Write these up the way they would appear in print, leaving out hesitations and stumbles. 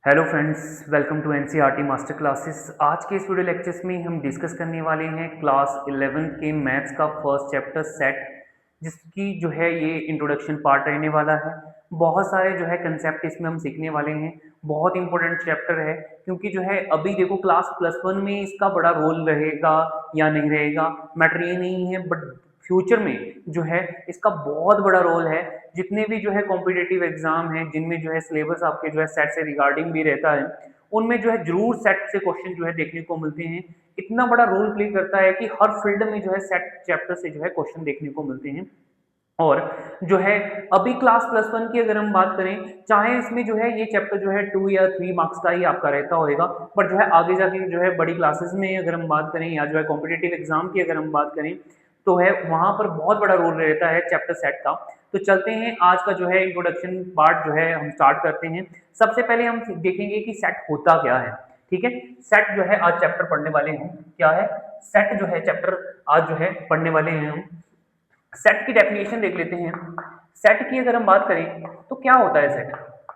Hello friends, welcome to NCERT master classes. आज के इस वीडियो लेक्चर्स में हम डिस्कस करने वाले हैं क्लास 11th के मैथ्स का फर्स्ट चैप्टर सेट, जिसकी जो है ये इंट्रोडक्शन पार्ट रहने वाला है। बहुत सारे जो है कंसेप्ट इसमें हम सीखने वाले हैं। बहुत इंपॉर्टेंट चैप्टर है क्योंकि जो है अभी देखो क्लास +1 में इसका बड़ा रोल रहेगा या नहीं रहेगा मैटर ये नहीं है, बट फ्यूचर में जो है इसका बहुत बड़ा रोल है। जितने भी जो है कॉम्पिटिटिव एग्जाम हैं जिनमें जो है सिलेबस आपके जो है सेट से रिगार्डिंग भी रहता है, उनमें जो है जरूर सेट से क्वेश्चन जो है देखने को मिलते हैं। इतना बड़ा रोल प्ले करता है कि हर फील्ड में जो है सेट चैप्टर से जो है क्वेश्चन देखने को मिलते हैं। और जो है अभी क्लास +1 की अगर हम बात करें, चाहे इसमें जो है ये चैप्टर जो है 2 या 3 मार्क्स का ही आपका रहता होगा, बट जो है आगे जाके जो है बड़ी क्लासेस में अगर हम बात करें या जो है कॉम्पिटिटिव एग्जाम की अगर हम बात करें, तो है वहां पर बहुत बड़ा रोल रहता है चैप्टर सेट का। तो चलते हैं, आज का जो है इंट्रोडक्शन पार्ट जो है हम स्टार्ट करते हैं। सबसे पहले हम देखेंगे कि सेट होता क्या है। ठीक है, सेट जो है आज चैप्टर पढ़ने वाले हैं। क्या है सेट जो है चैप्टर आज जो है पढ़ने वाले हैं हम। सेट की डेफिनेशन देख लेते हैं। सेट की अगर हम बात करें तो क्या होता है सेट।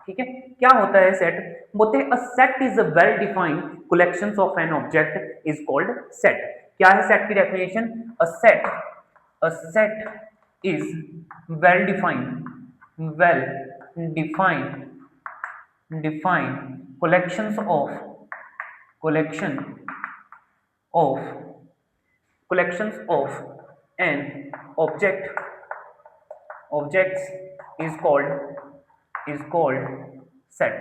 ठीक है, क्या होता है सेट। बोलते हैं a set is a well defined collections of an object is called set. क्या है सेट की definition. A set is well defined collections of collections of an objects is called set।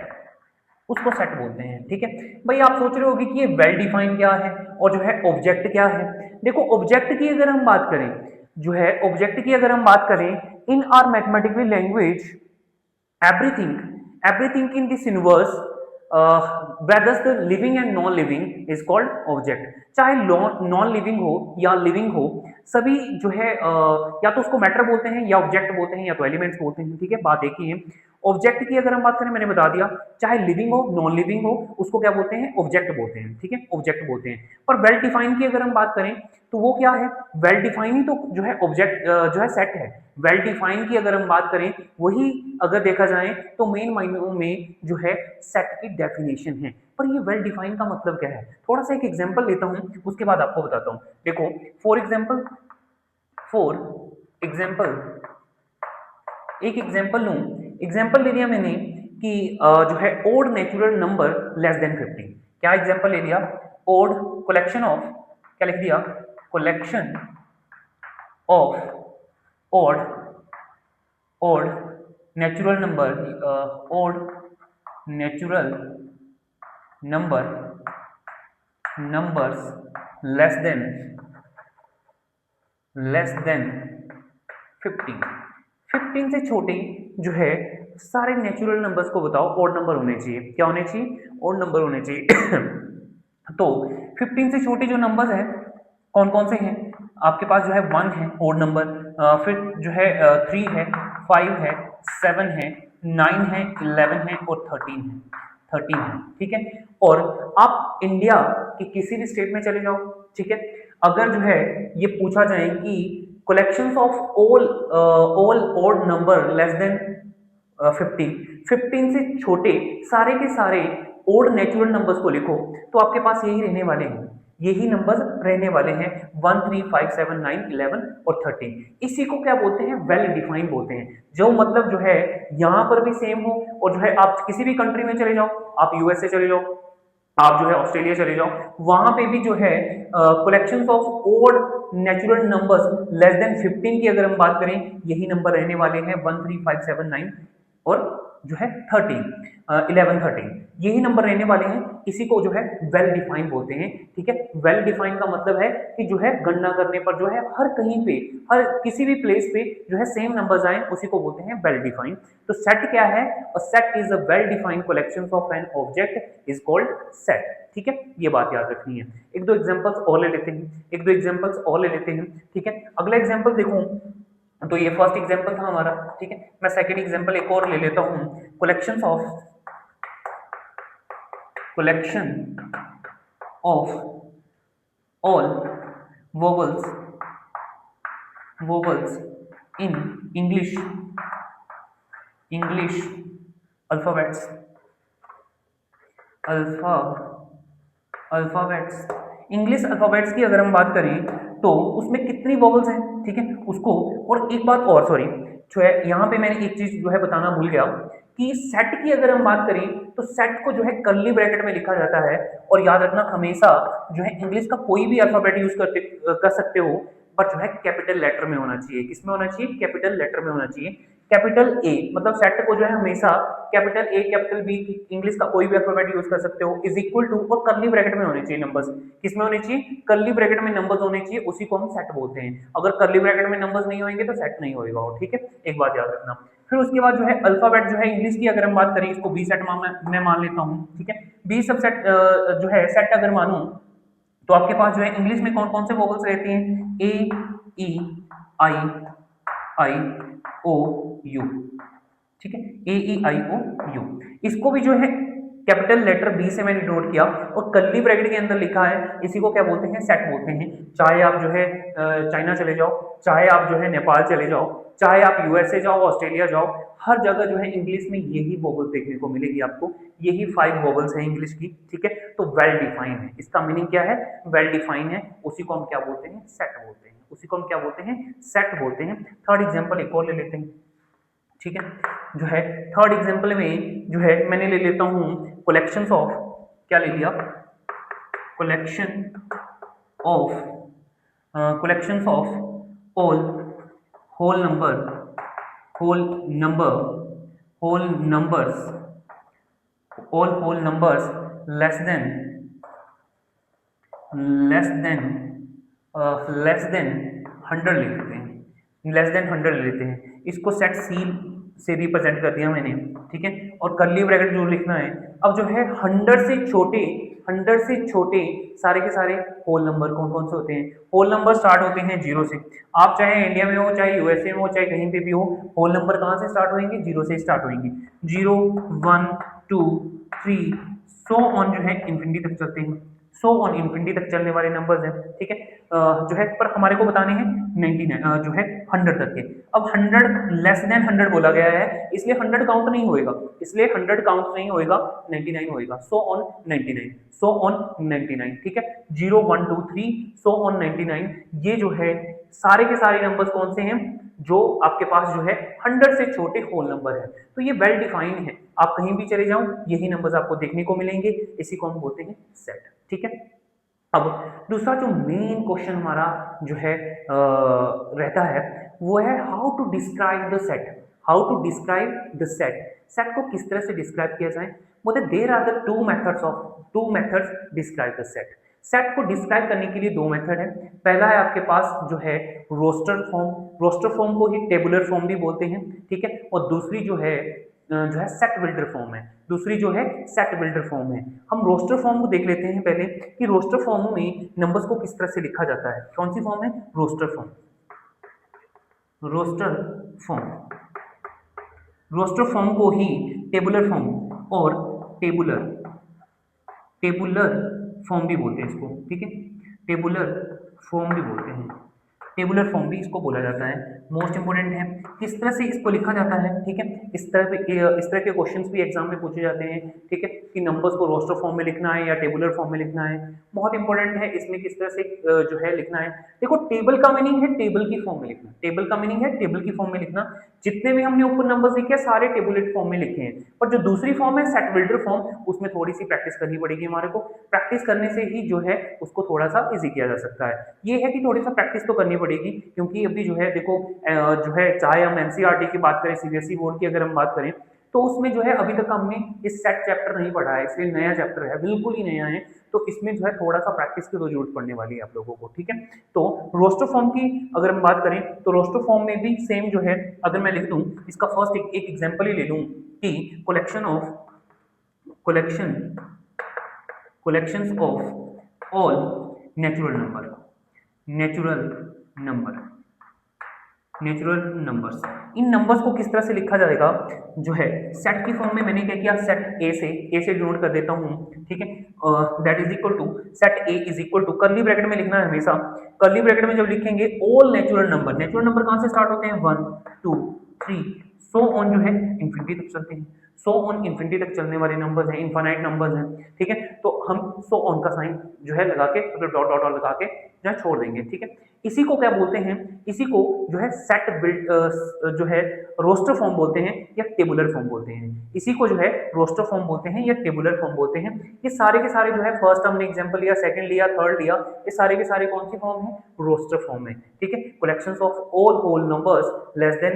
उसको सेट बोलते हैं। ठीक है भाई, आप सोच रहे होगे कि ये वेल डिफाइन क्या है और जो है ऑब्जेक्ट क्या है। देखो ऑब्जेक्ट की अगर हम बात करें, जो है ऑब्जेक्ट की अगर हम बात करें, इन are mathematical language everything everything in this universe, whether the living and non living is called object। चाहे नॉन लिविंग हो या लिविंग हो, सभी जो है या तो उसको मैटर बोलते हैं या ऑब्जेक्ट बोलते हैं या तो एलिमेंट्स बोलते हैं। ठीक है, बात एक ही है। ऑब्जेक्ट की अगर हम बात करें, मैंने बता दिया, चाहे लिविंग हो नॉन लिविंग हो, उसको क्या बोलते हैं, ऑब्जेक्ट बोलते हैं। ठीक है, ऑब्जेक्ट बोलते हैं। पर वेल डिफाइन की अगर हम बात करें तो वो क्या है, वेल डिफाइन ही तो जो है ऑब्जेक्ट जो है सेट है। वेल डिफाइन की अगर हम बात करें, वही अगर देखा जाए तो मेन मायनों में जो है सेट की डेफिनेशन है। पर ये वेल डिफाइन का मतलब क्या है, थोड़ा सा एक एग्जांपल लेता हूं, उसके बाद आपको बताता हूं। देखो फॉर एग्जांपल एक एग्जांपल लूं। एग्जांपल ले लिया मैंने कि जो है odd natural number less than 50। क्या एग्जांपल ले लिया, ओड कलेक्शन ऑफ, क्या लिख दिया, collection of odd odd natural number, odd natural number numbers less than less than 15। 15 से छोटे जो है सारे नेचुरल नंबर्स को बताओ ओड नंबर होने चाहिए। क्या होने चाहिए, ओड नंबर होने चाहिए। तो 15 से छोटे जो नंबर्स हैं कौन कौन से हैं, आपके पास जो है 1 है ओड नंबर, फिर जो है 3 है, 5 है, 7 है, 9 है, 11 है और 13 है। ठीक है, और आप इंडिया के किसी भी स्टेट में चले जाओ, ठीक है, अगर जो है ये पूछा जाए कि collections of all odd number less than 15, 15 से छोटे सारे के सारे ओड नेचुरल नंबर्स को लिखो, तो आपके पास यही रहने वाले हैं, यही नंबर्स रहने वाले हैं 1, 3, 5, 7, 9, 11 और 13। इसी को क्या बोलते हैं, वेल डिफाइंड बोलते हैं। जो मतलब जो है यहां पर भी सेम हो, और जो है आप किसी भी कंट्री में चले जाओ, आप यूएसए चले जाओ, आप जो है ऑस्ट्रेलिया चले जाओ, वहां पे भी जो है collections of odd natural numbers less than 15 की अगर हम बात करें, यही नंबर रहने वाले हैं 1, 3, 5, 7, 9 और जो है 13, 11, 13, यही नंबर रहने वाले हैं। इसी को जो है वेल डिफाइन बोलते हैं। ठीक है, वेल डिफाइन का मतलब है कि जो है गणना करने पर जो है हर कहीं पे, हर किसी भी प्लेस पे जो है सेम नंबर्स आए, उसी को बोलते हैं वेल डिफाइन। तो सेट क्या है, a set is a well defined collection of an object is called set. ठीक है, ये बात याद रखनी है। एक दो एग्जांपल्स और ले लेते हैं। ठीक है, अगला एग्जांपल देखो, तो ये फर्स्ट एग्जांपल था हमारा। ठीक है, मैं सेकंड एग्जांपल एक और ले लेता हूं। Collection of all vowels vowels in English alphabets alpha alphabets, English alphabets की अगर हम बात करें तो उसमें कितनी वॉवल्स हैं, ठीक है उसको। और एक बात और, सॉरी, जो है यहाँ पे मैंने एक चीज जो है बताना भूल गया कि सेट की अगर हम बात करें तो सेट को जो है कर्ली ब्रैकेट में लिखा जाता है। और याद रखना हमेशा जो है इंग्लिश का कोई भी अल्फाबेट यूज कर सकते हो, पर जो है कैपिटल लेटर में होना चाहिए। किसमें होना चाहिए? कैपिटल लेटर में होना चाहिए। कैपिटल ए मतलब सेट को जो है हमेशा capital A capital B, English का कोई भी अल्फाबेट यूज कर सकते हो, इज इक्वल टू, और कर्ली ब्रैकेट में होने चाहिए नंबर्स। किसमें होने चाहिए? कर्ली ब्रैकेट में नंबर्स होने चाहिए, उसी को हम सेट बोलते हैं। अगर कर्ली ब्रैकेट में नंबर्स नहीं होंगे तो सेट नहीं होएगा वो, ठीक है, एक बात याद रखना। फिर उसके बाद जो है अल्फाबेट जो है इंग्लिश की अगर हम बात करें, इसको बी सेट मैं मान लेता हूँ, ठीक है। बी सब सेट जो है सेट अगर मानूं तो आपके पास जो है इंग्लिश में कौन कौन से वोवल्स रहती हैं? ए, ई, आई, आई, ओ, यू, ठीक है, ए, ई, आई, ओ, यू। इसको भी जो है कैपिटल लेटर बी से मैंने नोट किया और कर्ली ब्रैकेट के अंदर लिखा है, इसी को क्या बोलते हैं? सेट बोलते हैं। चाहे आप जो है चाइना चले जाओ, चाहे आप जो है नेपाल चले जाओ, चाहे आप यूएसए जाओ, ऑस्ट्रेलिया जाओ, हर जगह जो है इंग्लिश में यही वोवल्स देखने को मिलेगी आपको। यही 5 वोवल्स हैं इंग्लिश की, ठीक है। तो वेल डिफाइन है, इसका मीनिंग क्या है? वेल डिफाइन है, उसी को हम क्या बोलते हैं? सेट बोलते हैं, उसी को हम क्या बोलते हैं? सेट बोलते हैं। थर्ड एग्जाम्पल एक और ले लेते हैं, ठीक है। जो है थर्ड एग्जाम्पल में जो है मैंने ले लेता हूं कलेक्शंस ऑफ, क्या ले लिया? Collection of collections of all whole number whole number whole numbers all whole numbers less than less than less than 100 ले लेते हैं, लेस देन 100 ले लेते हैं। इसको सेट सी से रिप्रेजेंट कर दिया मैंने, ठीक है। और कर्ली ब्रैकेट जो लिखना है, अब जो है 100 से छोटे, 100 से छोटे सारे के सारे होल नंबर कौन कौन से होते हैं? होल नंबर स्टार्ट होते हैं जीरो से। आप चाहे इंडिया में हो, चाहे यूएसए में हो, चाहे कहीं पे भी हो, होल नंबर कहाँ से स्टार्ट होंगे? जीरो से स्टार्ट होंगे। 0, 1, 2, 3 सो ऑन जो है इंफिनिटी तक चलते हैं, सो ऑन इंफिनिटी तक चलने वाले नंबर्स हैं, ठीक है। जो है पर हमारे को बताने हैं 99 जो है 100 तक के। अब 100 लेस देन 100 बोला गया है, इसलिए 100 काउंट नहीं होएगा, इसलिए 100 काउंट नहीं होएगा, 99 होएगा। सो ऑन 99, सो ऑन 99, ठीक है। 0, 1, 2, 3 सो ऑन 99, ये जो है सारे के सारे नंबर्स कौन से हैं? जो आपके पास जो है 100 से छोटे होल नंबर है। तो ये वेल डिफाइंड है, आप कहीं भी चले जाओ यही नंबर्स आपको देखने को मिलेंगे, इसी को हम बोलते हैं सेट, ठीक है। अब दूसरा जो मेन क्वेश्चन हमारा जो है रहता है वो है how to describe the set, how to describe the set. Set को किस तरह से डिस्क्राइब किया जाए? बोलते there are the two methods describe the set. Set को डिस्क्राइब करने के लिए दो मेथड है। पहला है आपके पास जो है रोस्टर फॉर्म को ही टेबुलर फॉर्म भी बोलते हैं, ठीक है। और दूसरी जो है सेट बिल्डर फॉर्म है, दूसरी जो है सेट बिल्डर फॉर्म है। हम रोस्टर फॉर्म को देख लेते हैं पहले कि रोस्टर फॉर्म में नंबर्स को किस तरह से लिखा जाता है। कौन सी फॉर्म है? Roster form. Roster form, roster form को ही टेबुलर फॉर्म और टेबुलर टेबुलर फॉर्म भी बोलते हैं इसको, ठीक है। टेबुलर फॉर्म भी बोलते हैं, टेबुलर फॉर्म भी इसको बोला जाता है। मोस्ट इंपोर्टेंट है किस तरह से इसको लिखा जाता है, ठीक है। इस तरह के क्वेश्चंस भी एग्जाम में पूछे जाते हैं, ठीक है, कि नंबर्स को रोस्टर फॉर्म में लिखना है या टेबुलर फॉर्म में लिखना है। बहुत इंपॉर्टेंट है इसमें किस तरह से जो है लिखना है। देखो टेबल का मीनिंग है टेबल की फॉर्म में लिखना, टेबल का मीनिंग है टेबल की फॉर्म में लिखना। जितने भी हमने ऊपर नंबर्स लिखे सारे टेबुलेट फॉर्म में लिखे हैं, पर जो दूसरी फॉर्म है सेट बिल्डर फॉर्म, उसमें थोड़ी सी प्रैक्टिस करनी पड़ेगी हमारे को। प्रैक्टिस करने से ही जो है उसको थोड़ा सा इजी किया जा सकता है। ये है कि थोड़ी सा प्रैक्टिस तो करनी पड़ेगी, क्योंकि अभी जो है देखो जो है चाहे हम एनसीईआरटी की बात करें, सीबीएसई बोर्ड की अगर हम बात करें, तो उसमें जो है अभी तक हमने इस सेट चैप्टर नहीं पढ़ा है, इसलिए नया चैप्टर है, बिल्कुल ही नया है। तो इसमें जो है थोड़ा सा प्रैक्टिस की तो जरूरत पड़ने वाली है आप लोगों को, ठीक है। तो रोस्टर फॉर्म की अगर हम बात करें तो रोस्टर फॉर्म में भी सेम जो है, अगर मैं लिख दूं इसका फर्स्ट एक एग्जांपल ही ले लूं कि collection collections of all natural number natural numbers, in numbers को किस तरह से लिखा जाएगा? जो है सेट की फॉर्म में मैंने क्या किया, सेट ए से डिनोट कर देता हूं, ठीक है। That is equal to set A is equal to, curly bracket में लिखना है हमेशा। कर्ली ब्रैकेट में जब लिखेंगे ऑल नेचुरल नंबर कहां से स्टार्ट होते हैं? 1, 2, 3 सो ऑन जो है इंफिनिटी तक चलते हैं। सो ऑन इन्फिनिटी तक चलने वाले नंबर्स हैं, इनफाइनाइट नंबर्स हैं, ठीक है। तो हम सो ऑन का साइन जो है लगा के डॉट डॉट डॉट लगा के जो है छोड़ देंगे, ठीक है। इसी को क्या बोलते हैं, इसी को जो है सेट बिल्ड जो है रोस्टर फॉर्म बोलते हैं या टेबुलर फॉर्म बोलते हैं। इसी को जो है रोस्टर फॉर्म बोलते हैं या टेबुलर फॉर्म बोलते हैं। ये सारे के सारे जो है फर्स्ट हमने एग्जांपल लिया, सेकंड लिया, थर्ड लिया, ये सारे के सारे कौन सी फॉर्म है, रोस्टर फॉर्म है, ठीक है। Collections of all whole numbers less than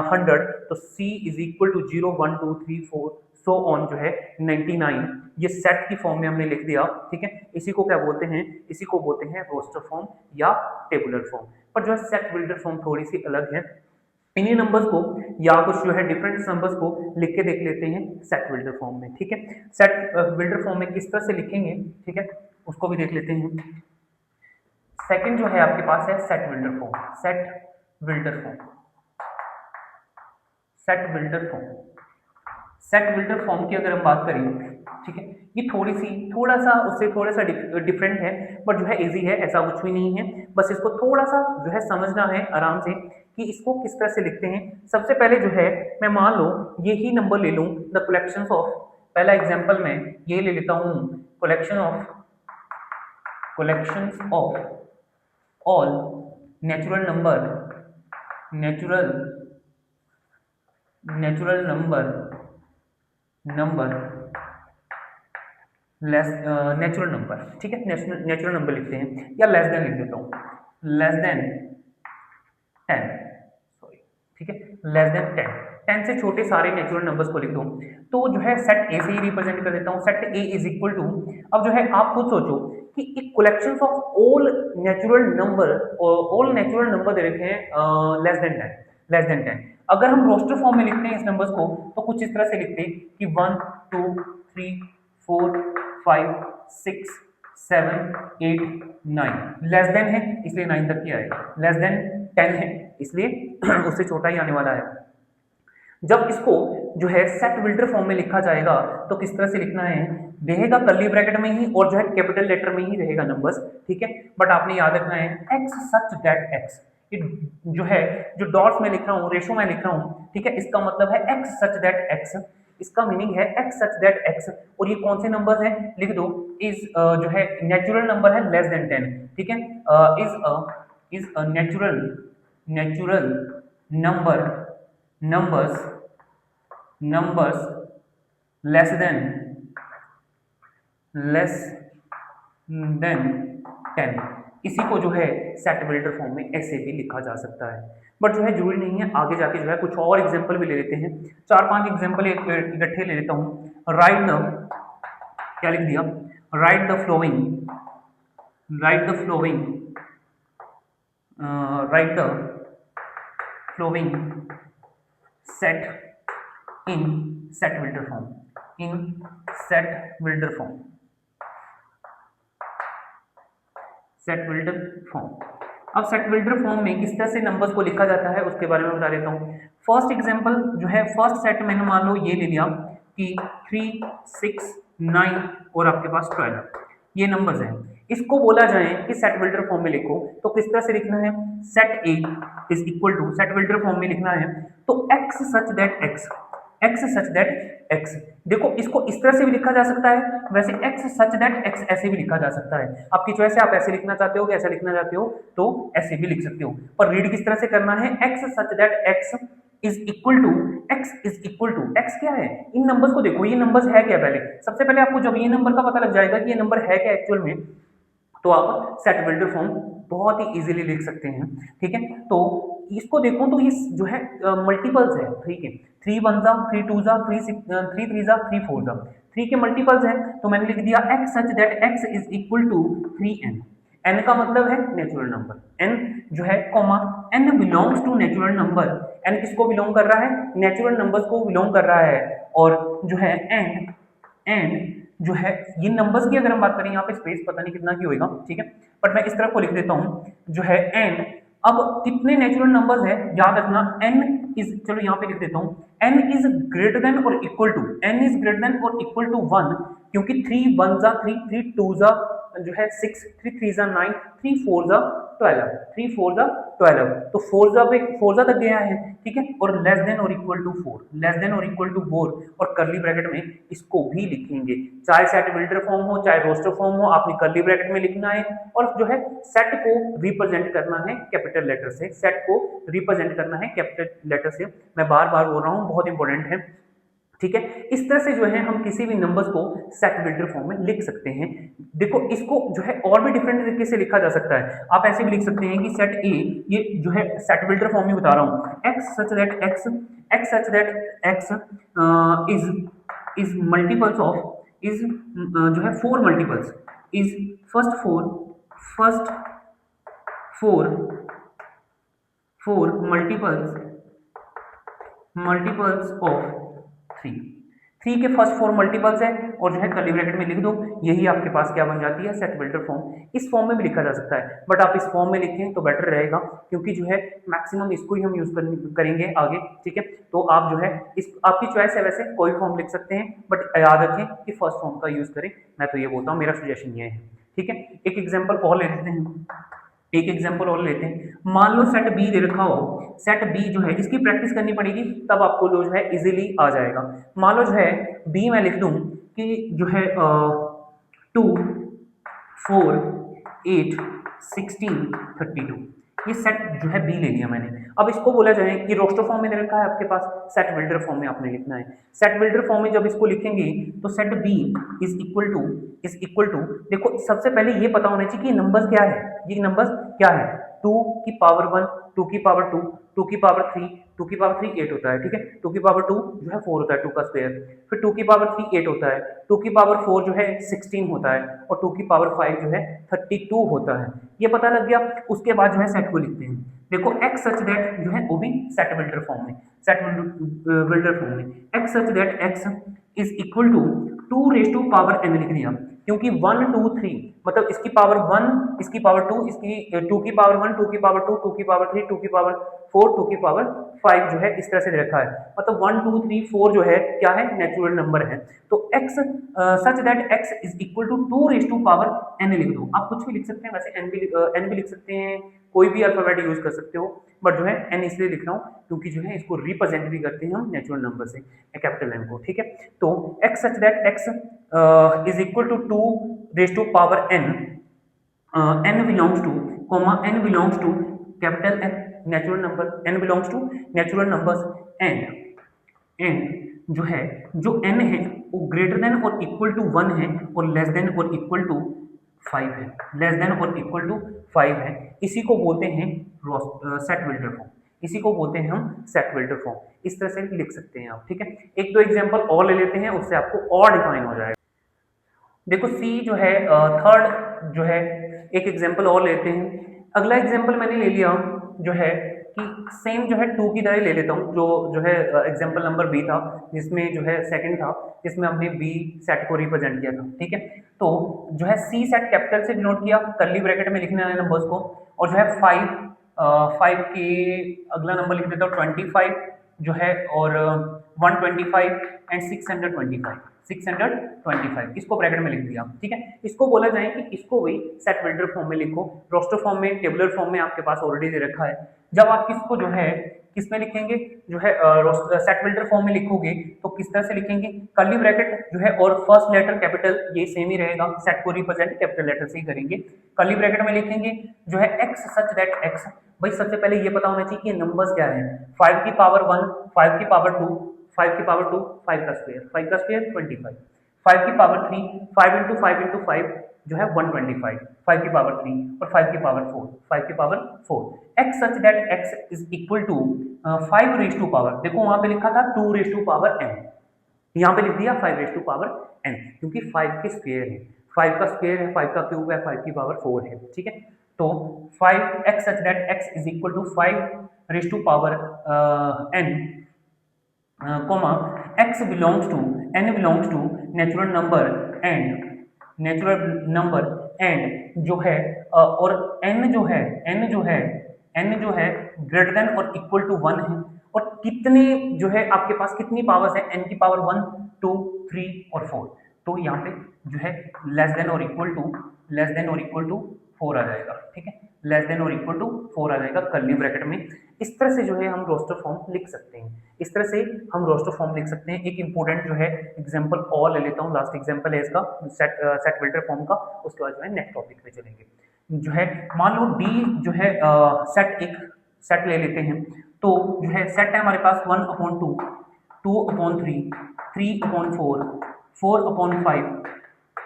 100, तो C is equal to 0 1 2 3 4 so on जो है 99, ये सेट की फॉर्म में हमने लिख दिया, ठीक है। इसी को क्या बोलते हैं, इसी को बोलते हैं रोस्टर फॉर्म या टेबुलर फॉर्म। पर जो है सेट बिल्डर फॉर्म थोड़ी सी अलग है। इन्हीं नंबर्स को या कुछ जो है डिफरेंट नंबर्स को लिख के देख लेते हैं सेट बिल्डर फॉर्म में, ठीक है। सेट बिल्डर फॉर्म में किस तरह से लिखेंगे, ठीक है, उसको भी देख लेते हैं। सेकंड जो है आपके पास है set builder form, set builder form, set builder form. Set builder form की अगर हम बात करें, ठीक है, ये थोड़ा सा उससे थोड़ा सा डिफरेंट है, बट जो है इजी है, ऐसा कुछ भी नहीं है। बस इसको थोड़ा सा जो है समझना है आराम से कि इसको किस तरह से लिखते हैं। सबसे पहले जो है मैं मान लो ये ही नंबर ले लूं, द कलेक्शंस ऑफ, पहला एग्जांपल मैं ये ले लेता हूं, collections of all natural number less natural number, ठीक है, नेचुरल नंबर लिखते हैं या लेस देन लिख देता हूँ, लेस देन 10, सॉरी, ठीक है, लेस देन 10 से छोटे सारे नेचुरल नंबर्स को लिख दूँ। तो जो है सेट ए से ही रिप्रेजेंट कर देता हूँ, set A is equal to, अब जो है आप खुद सोचो कि एक collections of all natural number दे रखे हैं लेस देन 10। अगर हम रोस्टर फॉर्म में लिखते हैं इस नंबर्स को तो कुछ इस तरह से लिखते हैं कि 1 2 3 4 5 6 7 8 9, लेस देन है इसलिए 9 तक ही आएगा, लेस देन 10 है इसलिए उससे छोटा ही आने वाला है। जब इसको जो है सेट बिल्डर फॉर्म में लिखा जाएगा तो किस तरह से लिखना है, रहेगा कर्ली ब्रैकेट में ही और जो है कैपिटल लेटर में ही रहेगा नंबर्स, ठीक है। बट आपने याद रखना है एक्स सच दैट एक्स, जो है जो डॉट्स में लिख रहा हूँ, रेशो में लिख रहा हूँ, ठीक है, इसका मतलब है एक्स सच दैट एक्स, इसका मीनिंग है एक्स सच दैट एक्स। और ये कौन से नंबर्स हैं लिख दो, इज जो है नेचुरल नंबर है लेस देन 10, ठीक है, is a natural numbers less then 10। इसी को जो है सेट बिल्डर फॉर्म में ऐसे भी लिखा जा सकता है, बट जो है जरूरी नहीं है, आगे जाके जो है कुछ और एग्जांपल भी ले लेते हैं, 4-5 एग्जांपल इकट्ठे ले लेता हूँ। राइट द, क्या लिख दिया, right the flowing set in set builder form, set builder form. अब सेट बिल्डर फॉर्म में किस तरह से नंबर्स को लिखा जाता है उसके बारे में बता देता हूँ। फर्स्ट एग्जांपल जो है, फर्स्ट सेट मैंने मान लो ये ले लिया कि 3 6 9 और आपके पास 12 ये नंबर्स हैं। इसको बोला जाए कि सेट बिल्डर फॉर्म में लिखो तो किस तरह से लिखना है, set A is equal to, set builder form में लिखना है तो एक्स सच दैट एक्स। देखो इसको इस तरह से भी लिखा जा सकता है, वैसे एक्स सच दैट एक्स ऐसे भी लिखा जा सकता है, आपकी चॉइस है, आप ऐसे लिखना चाहते हो कि ऐसा लिखना चाहते हो तो ऐसे भी लिख सकते हो। पर रीड किस तरह से करना है, x such that x is equal to, x क्या है, इन नंबर्स को देखो, ये नंबर्स है क्या, पहले सबसे पहले आपको जब ये नंबर का पता लग जाएगा कि ये नंबर है क्या एक्चुअल में, तो आप सेट बिल्डर फॉर्म बहुत ही इजीली लिख सकते हैं, ठीक है। तो इसको देखो तो ये जो है मल्टीपल्स है, ठीक है, 3 1 जा 3 2 जा 3 3 जा 3 4 जा, 3 के मल्टीपल्स हैं तो मैंने लिख दिया x such that x is equal to 3n। n का मतलब है नेचुरल नंबर, n जो है comma, n belongs to natural number, n किसको बिलोंग कर रहा है, नेचुरल नंबर्स को बिलोंग कर रहा है। और जो है एंड जो है ये नंबर्स की अगर हम बात करें, यहाँ पे स्पेस पता नहीं कितना की होगा, ठीक है, बट मैं इस तरह को लिख देता हूँ जो है n, अब कितने नेचुरल नंबर्स है याद रखना, n इज, चलो यहाँ पे लिख देता हूँ, n इज ग्रेटर देन और इक्वल टू 1, क्योंकि 3 1 जा 3 3 2 जा जो है 6, 3 3 9, 3 4 12, 3 4 12, तो 4 तक गया है, ठीक है, और लेस देन और इक्वल टू 4, लेस देन और इक्वल टू 4, और कर्ली ब्रैकेट में इसको भी लिखेंगे, चाहे सेट बिल्डर फॉर्म हो चाहे रोस्टर फॉर्म हो, आपने कर्ली ब्रैकेट में लिखना है, और जो है सेट को रिप्रेजेंट करना है कैपिटल लेटर से, सेट को रिप्रेजेंट करना है कैपिटल लेटर से, मैं बार बार बोल रहा हूँ, बहुत इंपॉर्टेंट है, ठीक है। इस तरह से जो है हम किसी भी नंबर्स को सेट बिल्डर फॉर्म में लिख सकते हैं। देखो इसको जो है और भी डिफरेंट तरीके से लिखा जा सकता है, आप ऐसे भी लिख सकते हैं कि सेट ए, ये जो है सेट बिल्डर फॉर्म में बता रहा हूँ, x such that x is multiples of, is जो है 4 multiples, is first four multiples of 3 के फर्स्ट 4 मल्टीपल्स है, और जो है कर्ली ब्रैकेट में लिख दो, यही आपके पास क्या बन जाती है, सेट बिल्डर फॉर्म। इस फॉर्म में भी लिखा जा सकता है, बट आप इस फॉर्म में लिखें तो बेटर रहेगा, क्योंकि जो है मैक्सिमम इसको ही हम यूज करेंगे आगे, ठीक है। तो आप जो है इस आपकी चॉइस है, वैसे कोई फॉर्म लिख सकते हैं, बट याद रखें कि फर्स्ट फॉर्म का यूज करें, मैं तो ये बोलता हूँ, मेरा सजेशन ये है, ठीक है। एक एग्जाम्पल और ले लेते हैं, मान लो सेट बी दे रखा हो, सेट बी जो है इसकी प्रैक्टिस करनी पड़ेगी, तब आपको जो है इजीली आ जाएगा। मान लो जो है बी मैं लिख दूं कि जो है 2 4 8 16 32, ये सेट जो है बी ले लिया मैंने। अब इसको बोला जाए कि रोस्टर फॉर्म में दे रखा है आपके पास, सेट बिल्डर फॉर्म में आपने लिखना है। सेट बिल्डर फॉर्म में जब इसको लिखेंगे तो set B is equal to, देखो सबसे पहले ये पता होना चाहिए कि नंबर्स क्या है, ये नंबर्स क्या है, 2 की पावर 1, 2 की पावर 2, 2 की पावर 3, 2 की पावर 3 8 होता है, ठीक है, 2 की पावर 2 जो है 4 होता है, 2 का स्क्वायर, फिर 2 की पावर 3 8 होता है, 2 की पावर 4 जो है 16 होता है, और 2 की पावर 5 जो है 32 होता है। ये पता लग गया, उसके बाद जो है सेट को लिखते हैं। देखो एक्स सच दैट जो है वो भी सेट बिल्डर फॉर्म में, सेट बिल्डर फॉर्म में, x such that x is equal to 2 raise to power n लिख दिया, क्योंकि 1 2 3 मतलब इसकी पावर 1, इसकी पावर 2, इसकी 2 की पावर 1, 2 की पावर 2, 2 की पावर 3, 2 की पावर 4, 2 की पावर 5 जो है इस तरह से दे रखा है, मतलब 1 2 3 4 जो है क्या है, नेचुरल नंबर है। तो x such that x is equal to 2 raise to power n लिख दो, आप कुछ भी लिख सकते हैं, वैसे n भी लिख सकते हैं, कोई भी अल्फाबेट यूज कर सकते हो, बट जो है n इसलिए लिख रहा हूँ क्योंकि जो है इसको रिप्रेजेंट भी करते हैं हम नेचुरल नंबर से, कैपिटल n को, ठीक है। तो x such that x is equal to 2 raise to power n, n belongs to n belongs to capital N natural number, n belongs to natural numbers, and जो है जो n है वो ग्रेटर देन और इक्वल टू 1 है, और less than और equal to 5 है, लेस देन और इक्वल टू 5 है, इसी को बोलते हैं सेट बिल्डर फॉर्म, इसी को बोलते हैं हम सेट बिल्डर फॉर्म। इस तरह से लिख सकते हैं आप, ठीक है। एक दो एग्जांपल और ले लेते हैं, उससे आपको और डिफाइन हो जाएगा। देखो सी जो है थर्ड जो है, एक एग्जांपल और लेते हैं। अगला एग्जांपल मैंने ले लिया जो है कि सेम जो है 2 की तरह ले लेता हूँ, जो है एग्जांपल नंबर बी था, जिसमें जो है सेकंड था, जिसमें हमने बी सेट को रिप्रेजेंट किया था, ठीक है। तो जो है सी सेट कैपिटल से डिनोट किया, कर्ली ब्रैकेट में लिखने वाले नंबर्स को, और जो है 5 के अगला नंबर लिख देता हूँ 25 जो है, और 125 एंड 625 इसको ब्रैकेट में लिख दिया, ठीक है। इसको बोला जाए कि इसको भी सेट बिल्डर फॉर्म में लिखो, रोस्टर फॉर्म में, टेबुलर फॉर्म में आपके पास ऑलरेडी दे रखा है। जब आप किसको जो है किस में लिखेंगे, जो है सेट बिल्डर फॉर्म में लिखोगे तो किस तरह से लिखेंगे, कर्ली ब्रैकेट जो है और फर्स्ट लेटर कैपिटल, ये सेम ही रहेगा, सेट को रिप्रेजेंट कैपिटल लेटर से ही करेंगे। कर्ली ब्रैकेट में लिखेंगे जो है एक्स सच दैट एक्स, भाई सबसे पहले ये पता होना चाहिए कि नंबर्स क्या है, 5 की पावर 1, 5 की पावर 2, 5 की पावर 2, 5 का स्क्वायर, 5 का स्क्वायर 25, 5 की पावर 3, 5 इंटू 5 इंटू 5 जो है 125, 5 की पावर 3 और 5 की पावर 4, 5 की power 4, x such that x is equal to 5 raise to power, देखो वहां पे लिखा था 2 रेज टू पावर n, यहाँ पे लिख दिया 5 रेज टू पावर n, क्योंकि 5 के स्क्वायर है, 5 का स्क्वायर है, 5 का क्यूब है, 5 की पावर 4 है, ठीक है। तो 5 x such that x is equal to 5 raise to power n, comma x belongs to n belongs to natural number and जो है और n जो है ग्रेटर देन और इक्वल टू 1 है, और कितने जो है आपके पास कितनी पावर्स है, n की पावर 1 2 3 और 4, तो यहाँ पे जो है लेस देन और इक्वल टू लेस देन और इक्वल टू 4 आ जाएगा, ठीक है, लेस देन और इक्वल टू 4 आ जाएगा कर्ली ब्रैकेट में। इस तरह से जो है हम रोस्टर फॉर्म लिख सकते हैं, इस तरह से हम रोस्टर फॉर्म लिख सकते हैं। एक इंपॉर्टेंट जो है एग्जांपल और ले लेता हूँ, लास्ट एग्जांपल है इसका सेट फिल्टर फॉर्म का, उसके बाद जो है नेक्स्ट टॉपिक पे चलेंगे। जो है मान लो डी जो है सेट एक सेट ले लेते हैं, तो जो है सेट है हमारे पास 1/2, 2/3, 3/4, 4/5,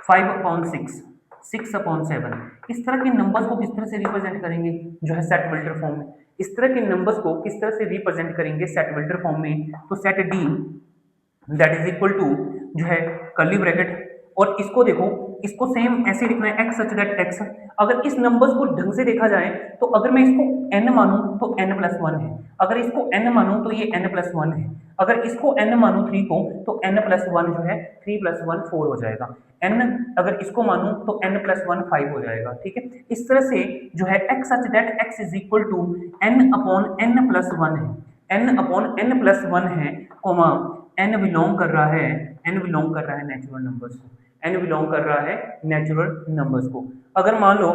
5/6, 6/7। इस तरह के नंबर्स को किस तरह से रिप्रेजेंट करेंगे जो है सेट वेल्टर फॉर्म में, इस तरह के नंबर्स को किस तरह से रिप्रेजेंट करेंगे सेट वेल्टर फॉर्म में, तो set D that is equal to जो है कर्ली ब्रैकेट, और इसको देखो, इसको सेम ऐसे लिखना है एक्स सच दैट एक्स। अगर इस नंबर्स को ढंग से देखा जाए तो अगर मैं इसको n मानूं तो n+1 है, अगर इसको n मानूं तो ये n+1 है, अगर इसको n मानूं 3 को तो n+1 जो है 3+1 4 हो जाएगा, n अगर इसको मानूं तो n+1 5 हो जाएगा, ठीक है। इस तरह से जो है x such that x is equal to n/n+1 है, n/n+1 है, कोमा n बिलोंग कर रहा है, n बिलोंग कर रहा है नेचुरल नंबर्स को, n बिलोंग कर रहा है नेचुरल नंबर्स को। अगर मान लो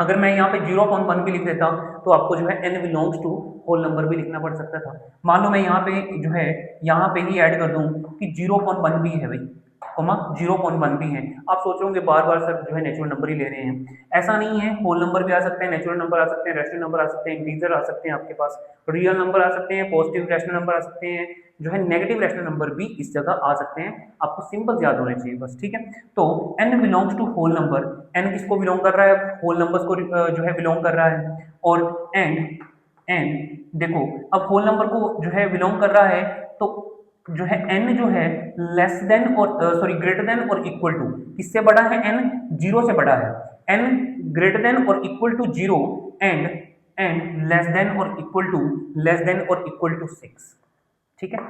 अगर मैं यहाँ पे 0.1 भी लिख देता तो आपको जो है n belongs to whole number भी लिखना पड़ सकता था। मान लो मैं यहाँ पे जो है यहाँ पे ही ऐड कर दूं कि 0.1 भी है भाई, कॉमा 0.1 भी है। आप सोच रहे होंगे बार बार सर जो है नेचुरल नंबर ही ले रहे हैं, ऐसा नहीं है, होल नंबर भी आ सकते हैं, नेचुरल नंबर आ सकते हैं, रैशनल नंबर आ सकते हैं, इंटीजर आ सकते हैं, आपके पास रियल नंबर आ सकते हैं, पॉजिटिव रैशनल नंबर आ सकते हैं, जो है नेगेटिव रैशनल नंबर भी इस जगह आ सकते हैं। आपको सिंपल याद होने चाहिए बस, ठीक है। तो n belongs to whole number, n किसको बिलोंग कर रहा है, होल नंबर्स को जो है बिलोंग कर रहा है, और n देखो अब होल नंबर को जो है बिलोंग कर रहा है तो जो है n जो है लेस देन और सॉरी ग्रेटर देन और इक्वल टू, किससे बड़ा है, n 0 से बड़ा है, n ग्रेटर देन और equal to 0 and less than और इक्वल टू लेस देन और इक्वल टू 6, ठीक है।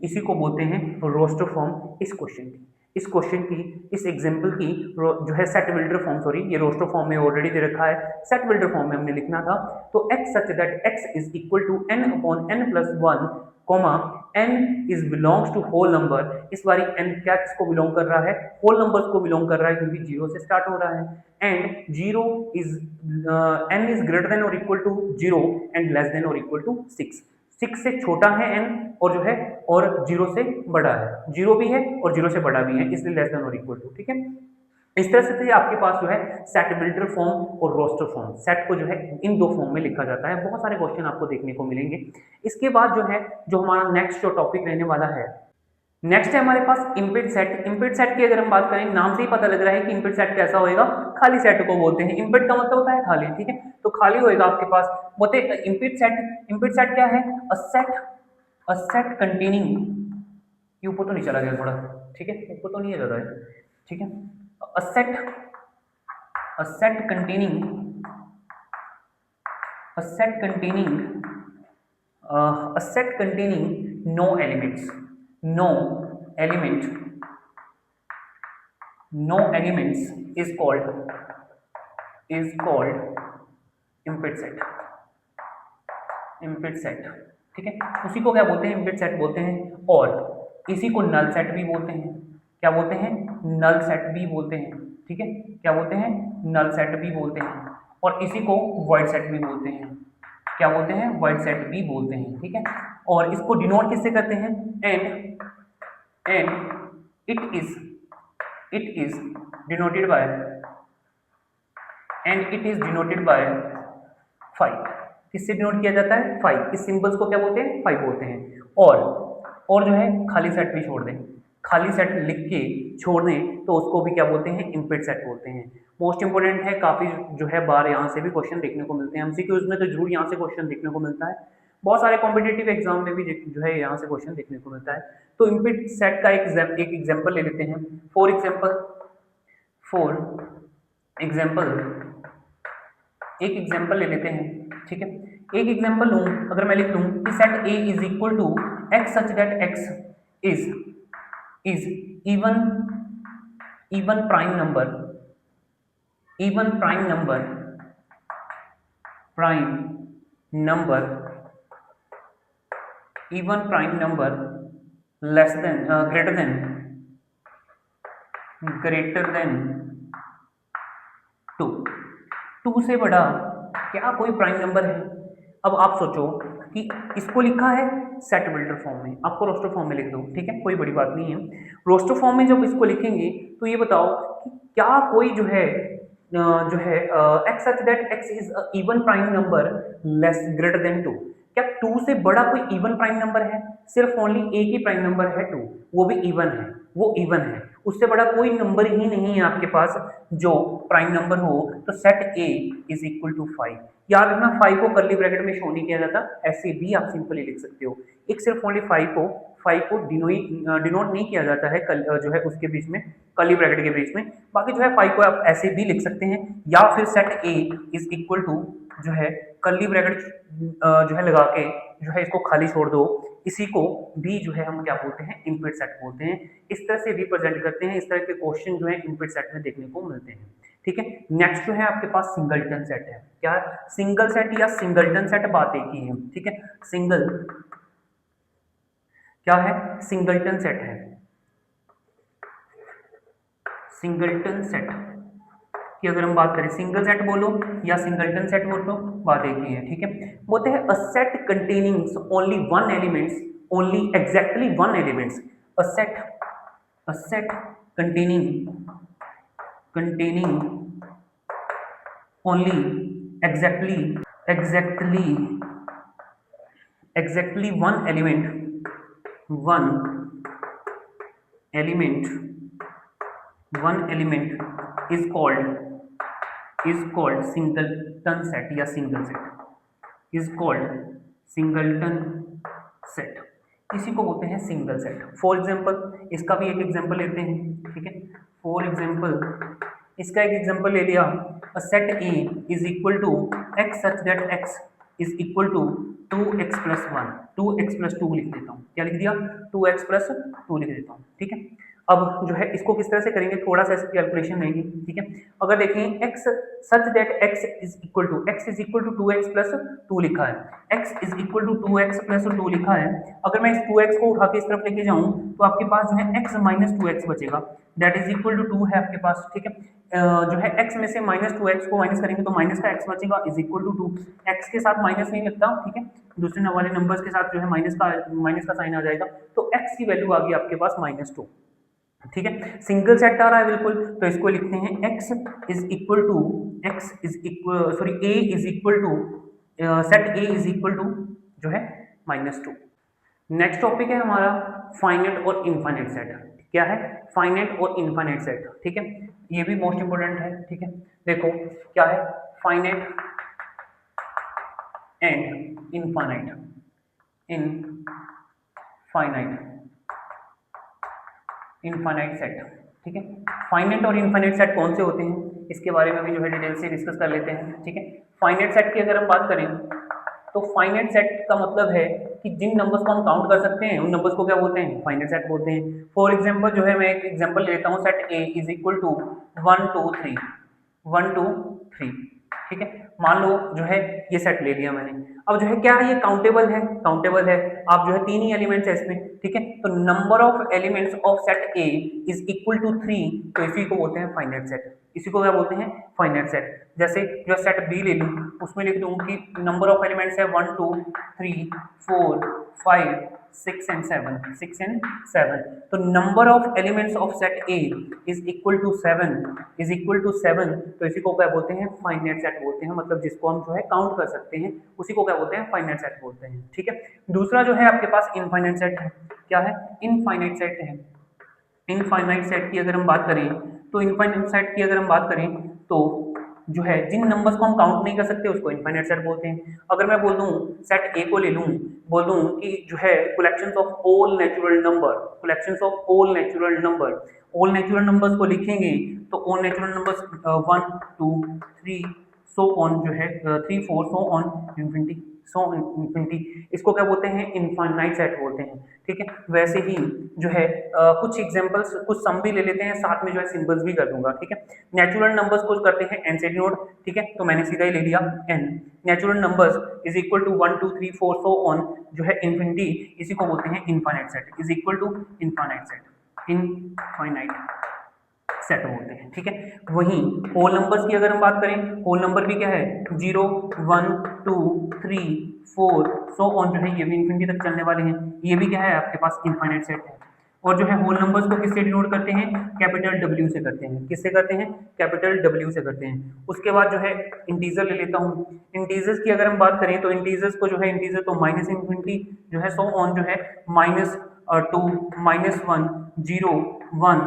इसी को बोलते हैं रोस्टर फॉर्म। इस क्वेश्चन की इस एग्जांपल की जो है सेट बिल्डर फॉर्म, सॉरी ये रोस्टर फॉर्म में ऑलरेडी दे रखा है, सेट बिल्डर फॉर्म में हमने लिखना था। तो x such that x is equal to n/n+1, comma n is belongs to whole number. इस बारी n क्या किसको बिलोंग कर रहा है, होल नंबर्स को बिलोंग कर रहा है क्योंकि 0 से स्टार्ट हो रहा है, and 0 is n is greater than और equal to 0 and less than और इक्वल टू 6, 6 से छोटा है n और जो है और 0 से बड़ा है, 0 भी है और 0 से बड़ा भी है, इसलिए लेस देन और इक्वल टू, ठीक है। इस तरह से आपके पास जो है सेट बिल्डर फॉर्म और रोस्टर फॉर्म, सेट को जो है इन दो फॉर्म में लिखा जाता है। बहुत सारे क्वेश्चन आपको देखने को मिलेंगे। इसके बाद जो है जो हमारा नेक्स्ट जो टॉपिक रहने वाला है, नेक्स्ट है हमारे पास इम्पिड सेट। इम्पिड सेट की अगर हम बात करें, नाम से ही पता लग रहा है कि इम्पिड सेट कैसा होएगा, खाली सेट को बोलते हैं। इम्पिड का मतलब होता है खाली, ठीक है, तो खाली होएगा आपके पास। बोलते इम्पिड सेट क्या है, अ सेट कंटेनिंग, ये ऊपर तो नहीं चला गया थोड़ा, ठीक है, ऊपर तो नहीं है ज्यादा है, ठीक है। A set containing a set containing a set containing no elements no element no elements is called impid set, ठीक है। उसी को क्या बोलते हैं, impid set बोलते हैं, और इसी को null set भी बोलते हैं। क्या बोलते हैं, null set भी बोलते हैं, ठीक है, क्या बोलते हैं, null set भी बोलते हैं, और इसी को void set भी बोलते हैं। क्या बोलते हैं, void set भी बोलते हैं, ठीक है। और इसको डिनोट किससे करते हैं, and it is denoted by 5, किससे डिनोट किया जाता है, 5, इस सिंबल्स को क्या बोलते हैं, 5 बोलते हैं। और जो है खाली सेट भी छोड़ दें, खाली सेट लिख के छोड़ दें तो उसको भी क्या बोलते हैं, इम्पिड सेट बोलते हैं। मोस्ट इंपोर्टेंट है, काफी जो है बार यहाँ से भी क्वेश्चन देखने को मिलते हैं, एमसीक्यूज में तो जरूर यहाँ से क्वेश्चन देखने को मिलता है, बहुत सारे कॉम्पिटेटिव एग्जाम में भी जो है यहाँ से क्वेश्चन देखने को मिलता है। तो इम्पिड सेट का एक एग्जाम्पल ले लेते हैं, फॉर एग्जाम्पल एक एग्जाम्पल ले लेते हैं, ठीक है। एक एग्जाम्पल लूँ, अगर मैं लिख लूँ कि set A is equal to x such that x is even prime number less than greater than two, two से बड़ा क्या कोई प्राइम नंबर है? अब आप सोचो कि इसको लिखा है सेट बिल्डर फॉर्म में, आपको रोस्टर फॉर्म में लिख दो, ठीक है, कोई बड़ी बात नहीं है। रोस्टर फॉर्म में जब इसको लिखेंगे तो ये बताओ कि क्या कोई x such that x is even prime number less greater than two, क्या टू से बड़ा कोई इवन प्राइम नंबर है? सिर्फ ओनली एक ही प्राइम नंबर है टू, वो भी इवन है, वो इवन है, उससे बड़ा कोई नंबर ही नहीं है आपके पास जो प्राइम नंबर हो। तो set A is equal to 5। याद रखना 5 को कर्ली ब्रैकेट में शो नहीं किया जाता, ऐसे भी आप सिंपली लिख सकते हो। एक सिर्फ ओनली 5 को डिनोट नहीं किया जाता है उसके बीच में, कर्ली ब्रैकेट के बीच में। बाकी 5 को आप ऐसे भी लिख सकते हैं, या फिर set A is equal to curly bracket लगा के इसको खाली छोड़ दो। इसी को भी हम क्या बोलते हैं, इनपुट सेट बोलते हैं। इस तरह से रिप्रेजेंट करते हैं, इस तरह के क्वेश्चन इनपुट सेट में देखने को मिलते हैं। ठीक है, नेक्स्ट आपके पास सिंगलटन सेट है। क्या सिंगल सेट या सिंगलटन सेट बात एक ही है। ठीक है, सिंगल क्या है, सिंगलटन सेट है। सिंगलटन सेट की अगर हम बात करें, सिंगल सेट बोलो या सिंगलटन सेट बोलो, बात एक ही है। ठीक है, बोलते हैं a set containing only one elements, only exactly one elements. A set containing only exactly one element is called singleton set या singleton set। इसी को बोलते हैं सिंगल सेट। फॉर एग्जांपल इसका भी एक एग्जांपल लेते हैं। ठीक है, फॉर एग्जांपल इसका एक एग्जांपल ले लिया, a set A is equal to x such that x is equal to 2x plus 1, 2x plus 2 लिख देता हूँ। क्या लिख दिया, 2x प्लस 2 लिख देता हूँ। ठीक है, अब इसको किस तरह से करेंगे, थोड़ा सा इसकी कैलकुलेशन लेंगे। ठीक है, अगर देखें x such that x is equal to 2x plus 2 लिखा है, x is equal to 2x plus 2 लिखा है। अगर मैं इस 2x को उठा के इस तरफ लेके जाऊं तो आपके पास x माइनस 2x बचेगा, दैट इज इक्वल टू 2 है आपके पास। ठीक है, x में से माइनस 2x को माइनस करेंगे तो माइनस का x बचेगा, इज इक्वल टू 2। x के साथ माइनस नहीं लगता। ठीक है, दूसरे वाले नंबर्स के साथ माइनस का साइन आ जाएगा, तो x की वैल्यू आ गई आपके पास -2। ठीक है, सिंगल सेट आ रहा है बिल्कुल, तो इसको लिखते हैं a is equal to set a is equal to -2। Next topic है हमारा फाइनाइट और इनफाइनाइट सेट। क्या है, फाइनाइट और इनफाइनाइट सेट। ठीक है, ये भी मोस्ट इंपोर्टेंट है। ठीक है, देखो क्या है, फाइनाइट एंड इनफाइनाइट सेट। ठीक है, फाइनाइट और इनफाइनाइट सेट कौन से होते हैं, इसके बारे में भी डिटेल से डिस्कस कर लेते हैं। ठीक है, फाइनाइट सेट की अगर हम बात करें तो फाइनाइट सेट का मतलब है कि जिन नंबर्स को हम काउंट कर सकते हैं उन नंबर्स को क्या बोलते हैं, फाइनाइट सेट बोलते हैं। फॉर एग्जांपल मैं एक एग्जांपल लेता हूं, set a is equal to 1 2 3। ठीक है, मान लो ये सेट ले लिया मैंने। अब क्या है, ये काउंटेबल है। आप तीन ही एलिमेंट्स है इसमें। ठीक है, तो number of elements of set A is equal to 3, तो इसी को बोलते हैं फाइनाइट सेट। इसी को क्या बोलते हैं, फाइनाइट सेट। जैसे सेट बी ले लूं, उसमें लिख दूं कि नंबर ऑफ एलिमेंट्स है 1 2 3 4 5 6 एंड 7। तो number of elements of set A is equal to 7, तो इसी को क्या बोलते हैं, फाइनाइट सेट बोलते हैं। मतलब जिसको हम काउंट कर सकते हैं उसी को क्या बोलते हैं, फाइनाइट सेट बोलते हैं। ठीक है, दूसरा आपके पास इनफाइनाइट सेट है। क्या है, इनफाइनाइट सेट है। इनफाइनाइट सेट की अगर हम बात करें तो जिन नंबर्स को हम काउंट नहीं कर सकते उसको इनफाइनाइट सेट बोलते हैं। अगर मैं बोल दूं सेट ए को ले लूं, बोल दूं कि collections of all natural numbers को लिखेंगे तो all natural numbers 1 2 3 so on 3 4 so on infinity, इसको क्या बोलते हैं, इनफाइनाइट सेट बोलते हैं। ठीक है, वैसे ही कुछ एग्जांपल्स, कुछ सम भी ले लेते हैं, साथ में सिंबल्स भी कर दूंगा। ठीक है, नेचुरल नंबर्स को करते हैं n से डिनोट। ठीक है, तो मैंने सीधा ही ले लिया n। Natural numbers is equal to 1 2 3 4 so on infinity, इसी को बोलते हैं infinite set, is equal to infinite set बोलते हैं, ठीक है। वहीं होल नंबर्स की अगर हम बात करें, होल नंबर भी क्या है 0 1 2 3 4 सो ऑन, जो है ये भी इन्फिनिटी तक चलने वाले हैं, ये भी क्या है आपके पास इनफाइनाइट सेट है। और जो है होल नंबर्स को किससे डिनोट करते हैं, कैपिटल डब्ल्यू से करते हैं। किससे करते हैं, कैपिटल डब्ल्यू से करते हैं। उसके बाद जो है इंटीजर ले लेता हूँ। इंटीजर्स की अगर हम बात करें तो इंटीजर्स को जो है, इंटीजर तो माइनस इन्फिनिटी जो है सो ऑन, जो है -2 -1 0 1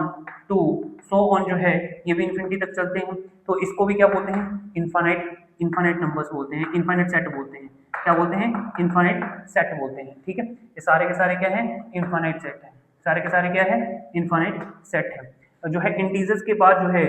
2 सो ऑन, जो है ये भी इन्फिनिटी तक चलते हैं। तो इसको भी क्या बोलते हैं, इनफाइनाइट नंबर्स बोलते हैं, इनफाइनाइट सेट बोलते हैं। क्या बोलते हैं, इनफाइनाइट सेट बोलते हैं, ठीक है। ये सारे के सारे क्या है, इनफाइनाइट सेट है। सारे के सारे क्या है, इनफाइनाइट सेट है। जो है इंटीजर्स के बाद जो है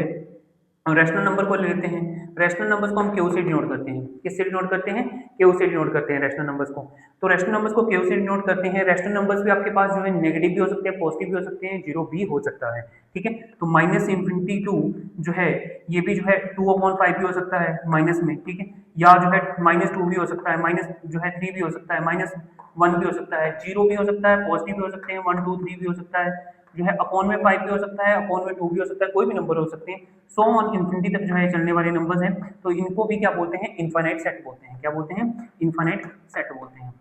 रैशनल नंबर को ले लेते हैं। रैशनल नंबर्स को हम क्यू से डिनोट करते हैं। किससे डिनोट करते हैं, क्यू से डिनोट करते हैं रैशनल नंबर्स को। तो रैशनल नंबर्स को क्यू से डिनोट करते हैं। रैशनल नंबर्स भी आपके पास जो है नेगेटिव भी हो सकते हैं, पॉजिटिव भी हो सकते हैं, जीरो भी हो सकता है, ठीक है। तो माइनस इन्फिनिटी टू जो है, ये भी जो है 2/5 भी हो सकता है माइनस में, ठीक है। या जो है -2 भी हो सकता है, माइनस जो है 3 भी हो सकता है, -1 भी हो सकता है, 0 भी हो सकता है, पॉजिटिव भी हो सकते हैं, 1 2 3 भी हो सकता है, जो है अपॉन में 5 भी हो सकता है, अपॉन में 2 भी हो सकता है, कोई भी नंबर हो सकते हैं। सो ऑन इन्फिनिटी तक जो है चलने वाले नंबर्स हैं। तो इनको भी क्या बोलते हैं, इनफाइनाइट सेट बोलते हैं। क्या बोलते हैं, इनफाइनाइट सेट बोलते हैं।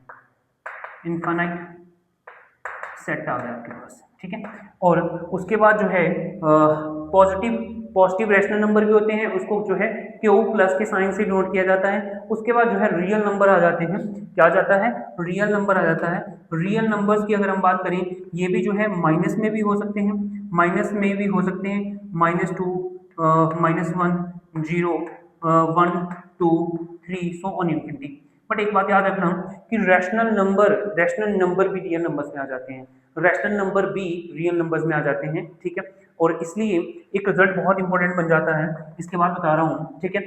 इनफाइनाइट सेट आ गया आपके पास, ठीक है। और उसके बाद जो है पॉजिटिव रैशनल नंबर भी होते हैं, उसको जो है क्यू प्लस के साइन से डिनोट किया जाता है। उसके बाद जो है रियल नंबर आ जाते हैं। क्या आ जाता है, रियल नंबर आ जाता है। रियल नंबर्स की अगर हम बात करें, ये भी जो है माइनस में भी हो सकते हैं, माइनस में भी हो सकते हैं, -2 -1 0 1 2 3 सो ऑन इन्फिनिटी। बट एक बात याद रखना कि रैशनल नंबर भी रियल नंबर्स में आ जाते हैं, रैशनल नंबर भी रियल नंबर्स में आ जाते हैं, ठीक है। और इसलिए एक रिजल्ट बहुत इंपॉर्टेंट बन जाता है, इसके बाद बता रहा हूँ, ठीक है।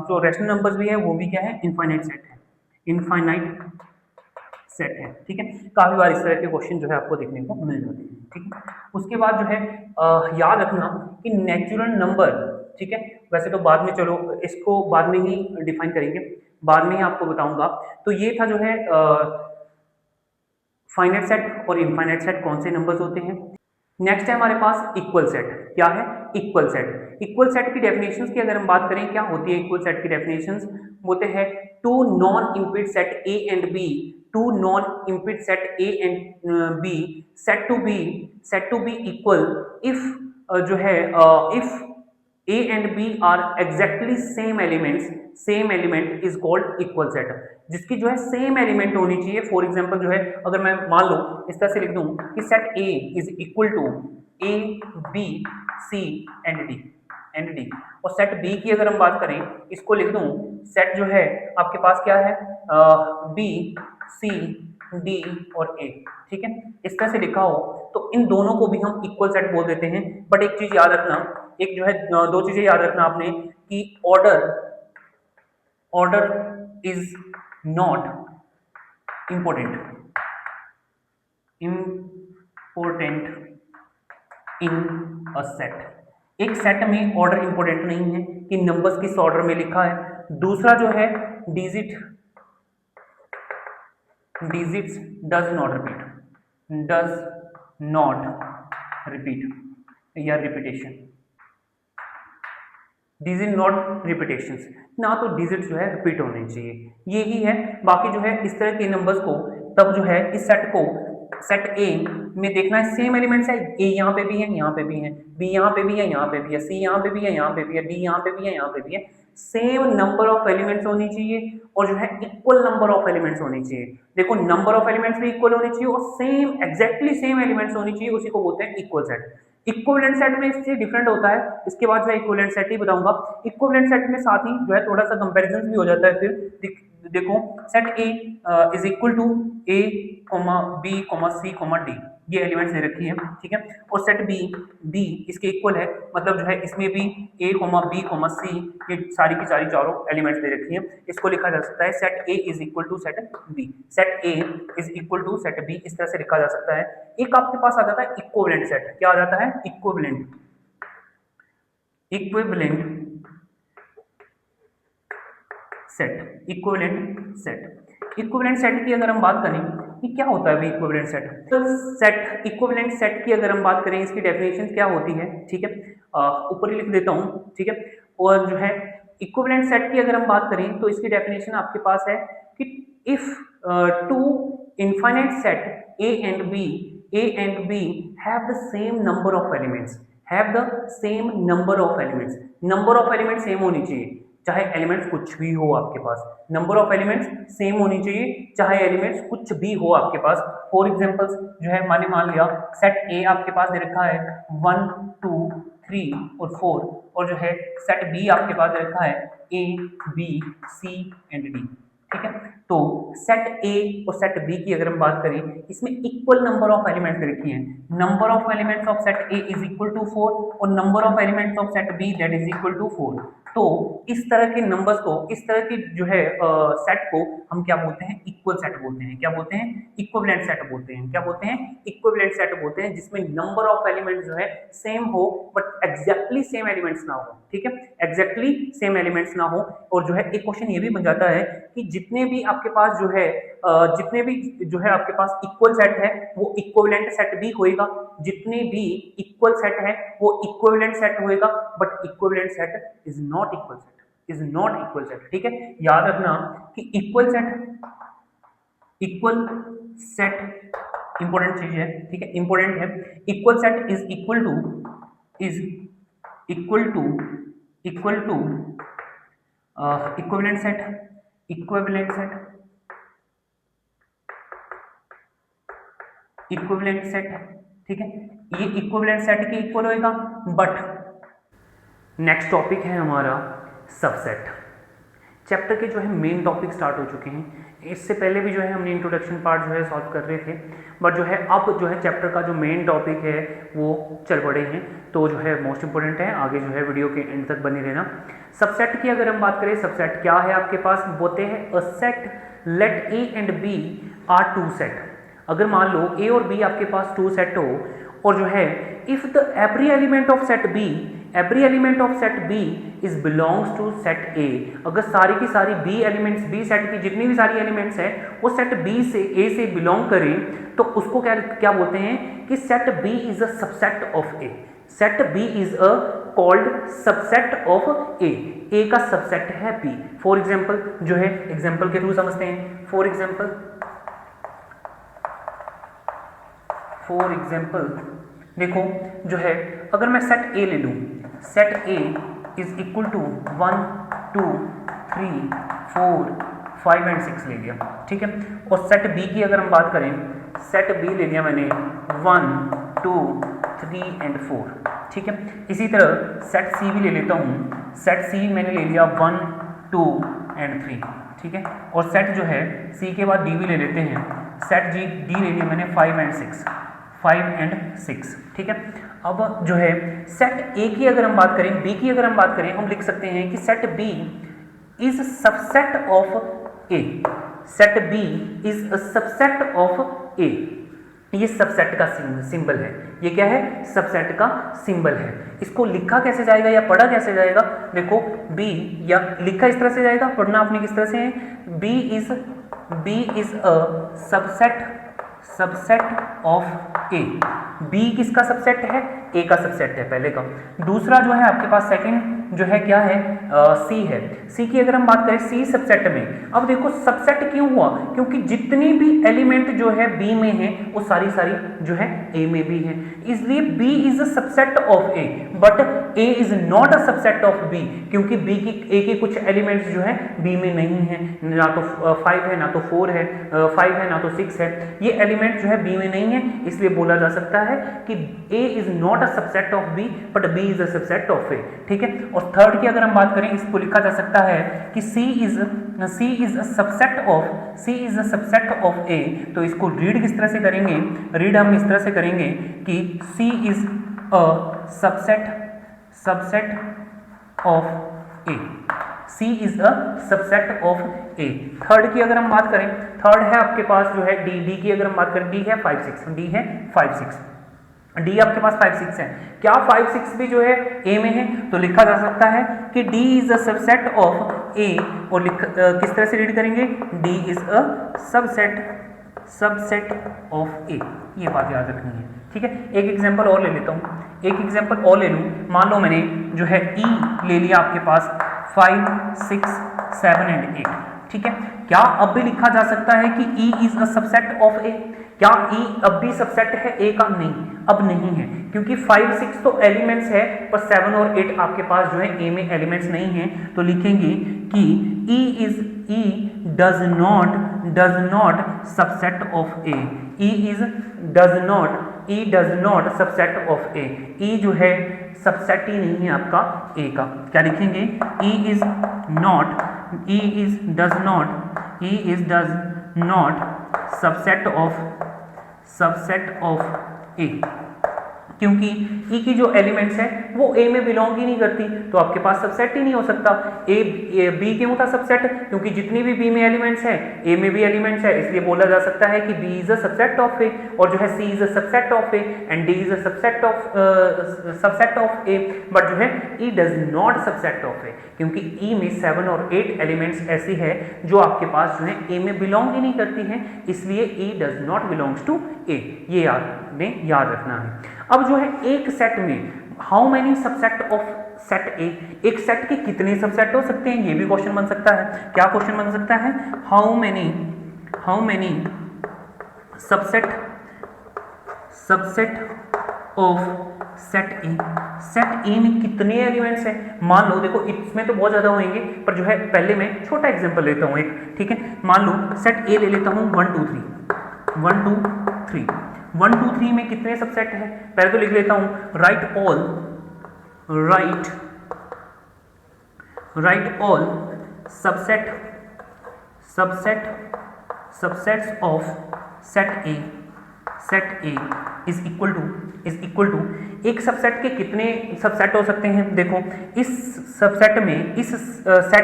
जो रैशनल नंबर्स भी है वो भी क्या है, इनफाइनाइट सेट है, इनफाइनाइट सेट है, ठीक है। काफी बार इस तरह के क्वेश्चन जो है आपको देखने को मिल जाते हैं, ठीक है। उसके बाद जो है याद रखना कि नेचुरल नंबर, ठीक है, वैसे तो बाद में, चलो इसको बाद में ही डिफाइन करेंगे, बाद में ही आपको बताऊंगा। तो ये था जो है फाइनाइट सेट और इनफाइनाइट सेट कौन से नंबर्स होते हैं। नेक्स्ट है हमारे पास इक्वल सेट। क्या है, इक्वल सेट। इक्वल सेट की डेफिनेशंस की अगर हम बात करें, क्या होती है इक्वल सेट की डेफिनेशंस, होते हैं two non empty set A and B, two non empty set A and B set to be equal if जो है if A and B are exactly same element is called equal set। जिसकी जो है same element होनी चाहिए। For example जो है, अगर मैं मान लो इस तरह से लिख दूं कि set A is equal to A B C and D, और सेट B की अगर हम बात करें, इसको लिख दूं सेट जो है आपके पास क्या है, B C D और A, ठीक है। इस तरह से लिखा हो तो इन दोनों को भी हम इक्वल सेट बोल देते हैं। बट एक चीज याद रखना, एक जो है दो चीजें याद रखना आपने, कि order is not important in a set. एक सेट में ऑर्डर इंपॉर्टेंट नहीं है कि नंबर्स किस ऑर्डर में लिखा है। दूसरा जो है डिजिट्स डज नॉट रिपीट या रिपीटेशन, डिजिट नॉट रिपीटेशंस, ना तो डिजिट जो है रिपीट होने चाहिए, यही है। बाकी जो है इस तरह के नंबर्स को तब जो है इस सेट को, सेट ए में देखना है सेम एलिमेंट्स है, ए यहाँ पे भी है, यहाँ पे भी है, बी यहाँ पे भी है, यहाँ पे भी है, सी यहाँ पे भी है, यहाँ पे भी है, डी यहाँ पे भी है, यहाँ पे भी है। सेम नंबर ऑफ एलिमेंट्स होनी चाहिए और जो है इक्वल नंबर ऑफ एलिमेंट्स होनी चाहिए। देखो नंबर ऑफ एलिमेंट्स भी इक्वल होनी चाहिए और सेम एग्जैक्टली सेम एलिमेंट्स होनी चाहिए, उसी को बोलते हैं इक्वल सेट। इक्विवेलेंट सेट में इससे डिफरेंट होता है, इसके बाद जो है इक्विवेलेंट सेट ही बताऊंगा। इक्विवेलेंट सेट में साथ ही जो है थोड़ा सा कंपैरिजन भी हो जाता है। फिर देखो set A is equal to A B C D, ये एलिमेंट्स दे रखी है, ठीक है। और सेट बी इसके इक्वल है, मतलब जो है इसमें भी ए बी सी, ये सारी की सारी चारों एलिमेंट्स दे रखी है। इसको लिखा जा सकता है set A is equal to set B, set A is equal to set B, इस तरह से लिखा जा सकता है। एक आपके पास आ जाता है इक्विवेलेंट सेट। क्या आ जाता है, इक्विवेलेंट सेट। इक्विवेलेंट सेट की अगर हम बात करें, कि क्या होता है इक्विवेलेंट सेट। तो सेट इक्विवेलेंट सेट की अगर हम बात करें, इसकी डेफिनेशन क्या होती है, ठीक है, ऊपर ही लिख देता हूँ, ठीक है। और जो है इक्विवेलेंट सेट की अगर हम बात करें तो इसकी डेफिनेशन आपके पास है कि if two infinite set A and B have the same number of elements, have the same number of elements, number of element same होनी चाहिए, चाहे एलिमेंट्स कुछ भी हो आपके पास, नंबर ऑफ एलिमेंट्स सेम होनी चाहिए चाहे एलिमेंट्स कुछ भी हो आपके पास। फॉर एग्जांपल्स जो है मान लिया सेट ए आपके पास दे रखा है 1 2 3 और 4, और जो है सेट बी आपके पास दे रखा है A B C and D, ठीक है। तो सेट ए और सेट बी की अगर हम बात करें, इसमें इक्वल नंबर ऑफ एलिमेंट्स रखी हैं, number of elements of set A is equal to 4 और number of elements of set B that is equal to 4। तो इस तरह के नंबर्स को, इस तरह की जो है सेट को हम क्या बोलते हैं, इक्वल सेट बोलते हैं। क्या बोलते हैं, इक्विवेलेंट सेट बोलते हैं। क्या बोलते हैं, इक्विवेलेंट सेट बोलते हैं, जिसमें नंबर ऑफ एलिमेंट्स जो है सेम हो बट एग्जैक्टली सेम एलिमेंट्स ना हो, ठीक है, एग्जैक्टली सेम एलिमेंट्स ना हो। और जो है एक क्वेश्चन ये भी बन जाता है कि जितने भी आपके पास जो है जितने भी जो है आपके पास इक्वल सेट है वो इक्विवेलेंट सेट भी होएगा, जितने भी इक्वल सेट है वो इक्विवेलेंट सेट होएगा, but equivalent set is not equal set, is not equal set, ठीक है। याद रखना कि इक्वल सेट इंपॉर्टेंट चीज है, ठीक है, इंपॉर्टेंट है। Equal set is equal to equivalent set, ठीक है, ये इक्विवेलेंट सेट के इक्वल होएगा। बट नेक्स्ट टॉपिक है हमारा सबसेट। चैप्टर के जो है मेन टॉपिक स्टार्ट हो चुके हैं, इससे पहले भी जो है हमने इंट्रोडक्शन पार्ट जो है सॉल्व कर रहे थे, बट जो है अब जो है चैप्टर का जो मेन टॉपिक है वो चल पड़े हैं, तो जो है मोस्ट इंपोर्टेंट है, आगे जो है वीडियो के एंड तक बने रहना। सबसेट की अगर हम बात करें, सबसेट क्या है आपके पास, बोलते हैं a set let A and B are two set. अगर मान लो ए और बी आपके पास टू सेट हो, और जो है if the every element of set B is belongs to set A, अगर सारी की सारी बी एलिमेंट्स, बी सेट की जितनी भी सारी एलिमेंट्स हैं वो सेट बी से ए से बिलोंग करें, तो उसको क्या बोलते हैं कि set B is a subset of A, set B is a called subset of A का सबसेट है बी। फॉर एग्जाम्पल जो है एग्जाम्पल के थ्रू समझते हैं। फॉर एग्जाम्पल देखो जो है अगर मैं सेट ए ले लूँ, set A is equal to 1 2 3 4 5 and 6 ले लिया, ठीक है। और सेट बी की अगर हम बात करें, सेट बी ले लिया मैंने 1 2 3 एंड 4, ठीक है। इसी तरह सेट सी भी ले लेता हूँ, सेट सी मैंने ले लिया 1 2 एंड 3, ठीक है। और सेट जो है सी के बाद डी भी ले लेते हैं, सेट डी ले लिया मैंने 5 एंड 6, ठीक है। अब जो है सेट ए की अगर हम बात करें, बी की अगर हम बात करें, हम लिख सकते हैं कि set B is subset of A, set B is a subset of A. ये सबसेट का सिंबल है, ये क्या है, सबसेट का सिंबल है। इसको लिखा कैसे जाएगा या पढ़ा कैसे जाएगा, देखो बी या लिखा इस तरह से जाएगा, पढ़ना आपने किस तरह से है, B is a subset of A. B किसका सबसेट है, ए का सबसेट है पहले का। दूसरा जो है आपके पास सेकंड जो है क्या है, सी है। सी की अगर हम बात करें, सी सबसेट में, अब देखो सबसेट क्यों हुआ, क्योंकि जितनी भी एलिमेंट जो है बी में है वो सारी जो है ए में भी है, इसलिए B is a subset of A, but A is not a subset of B, क्योंकि बी की ए के कुछ एलिमेंट्स जो है बी में नहीं है, ना तो 5 है ना तो 4 है, 5 है ना तो 6 है, ये एलिमेंट जो है बी में नहीं है, इसलिए बोला जा सकता है कि A is not a subset of B but B is a subset of A, ठीक है। और थर्ड की अगर हम बात करें, इसको लिखा जा सकता है कि C is a subset of A. तो इसको रीड किस तरह से करेंगे, रीड हम इस तरह से करेंगे कि C is a subset of A, C is a subset of A. Third की अगर हम बात करें, थर्ड है आपके पास जो है डी की अगर हम बात करें, डी है 5 6, डी आपके पास 5 6 है। क्या 5 6 भी जो है ए में है, तो लिखा जा सकता है कि D is a subset of A, और किस तरह से रीड करेंगे, D is a subset subset of A, ये बात याद रखनी है, ठीक है। एक एग्जांपल और ले लेता हूँ, एक एग्जांपल और ले लूँ। मान लो मैंने जो है ई ले लिया आपके पास 5, 6, 7 एंड 8, ठीक है। क्या अब भी लिखा जा सकता है कि E is a subset of A? क्या ई अब भी सबसेट है ए का? नहीं, अब नहीं है, क्योंकि 5, 6 तो एलिमेंट्स है, पर 7 और 8 आपके पास जो है ए में एलिमेंट्स नहीं है। तो लिखेंगे कि E does not subset of A, E does not subset of A, E जो है सबसेट ही नहीं है आपका ए का। क्या लिखेंगे? ई does not subset of A, क्योंकि ई की जो एलिमेंट्स है वो ए में बिलोंग ही नहीं करती, तो आपके पास सबसेट ही नहीं हो सकता। ए बी क्यों था सबसेट? क्योंकि जितनी भी बी में एलिमेंट्स है ए में भी एलिमेंट्स है, इसलिए बोला जा सकता है कि B is a subset of A, और जो है C is a subset of A and D is a subset of A, but जो है E does not subset of A, क्योंकि ई में 7 और 8 एलिमेंट्स ऐसी है जो आपके पास जो है ए में बिलोंग ही नहीं करती हैं, इसलिए ई डज नॉट बिलोंग्स टू ए, ये याद रखना है। अब जो है एक सेट में how many subset of set ए, एक सेट के कितने सबसेट हो सकते हैं, ये भी क्वेश्चन बन सकता है। क्या क्वेश्चन बन सकता है? How many subset of set A, set ए में कितने एलिमेंट्स हैं? मान लो देखो इसमें तो बहुत ज्यादा होंगे, पर जो है पहले मैं छोटा एग्जांपल लेता हूं एक, ठीक है। मान लो सेट ए ले लेता हूं 1 2 3 1 2 3 में कितने सबसेट हैं? पहले तो लिख लेता हूं write all subsets of set A is equal to एक सबसेट के कितने सबसेट हो सकते हैं? देखो इस सेट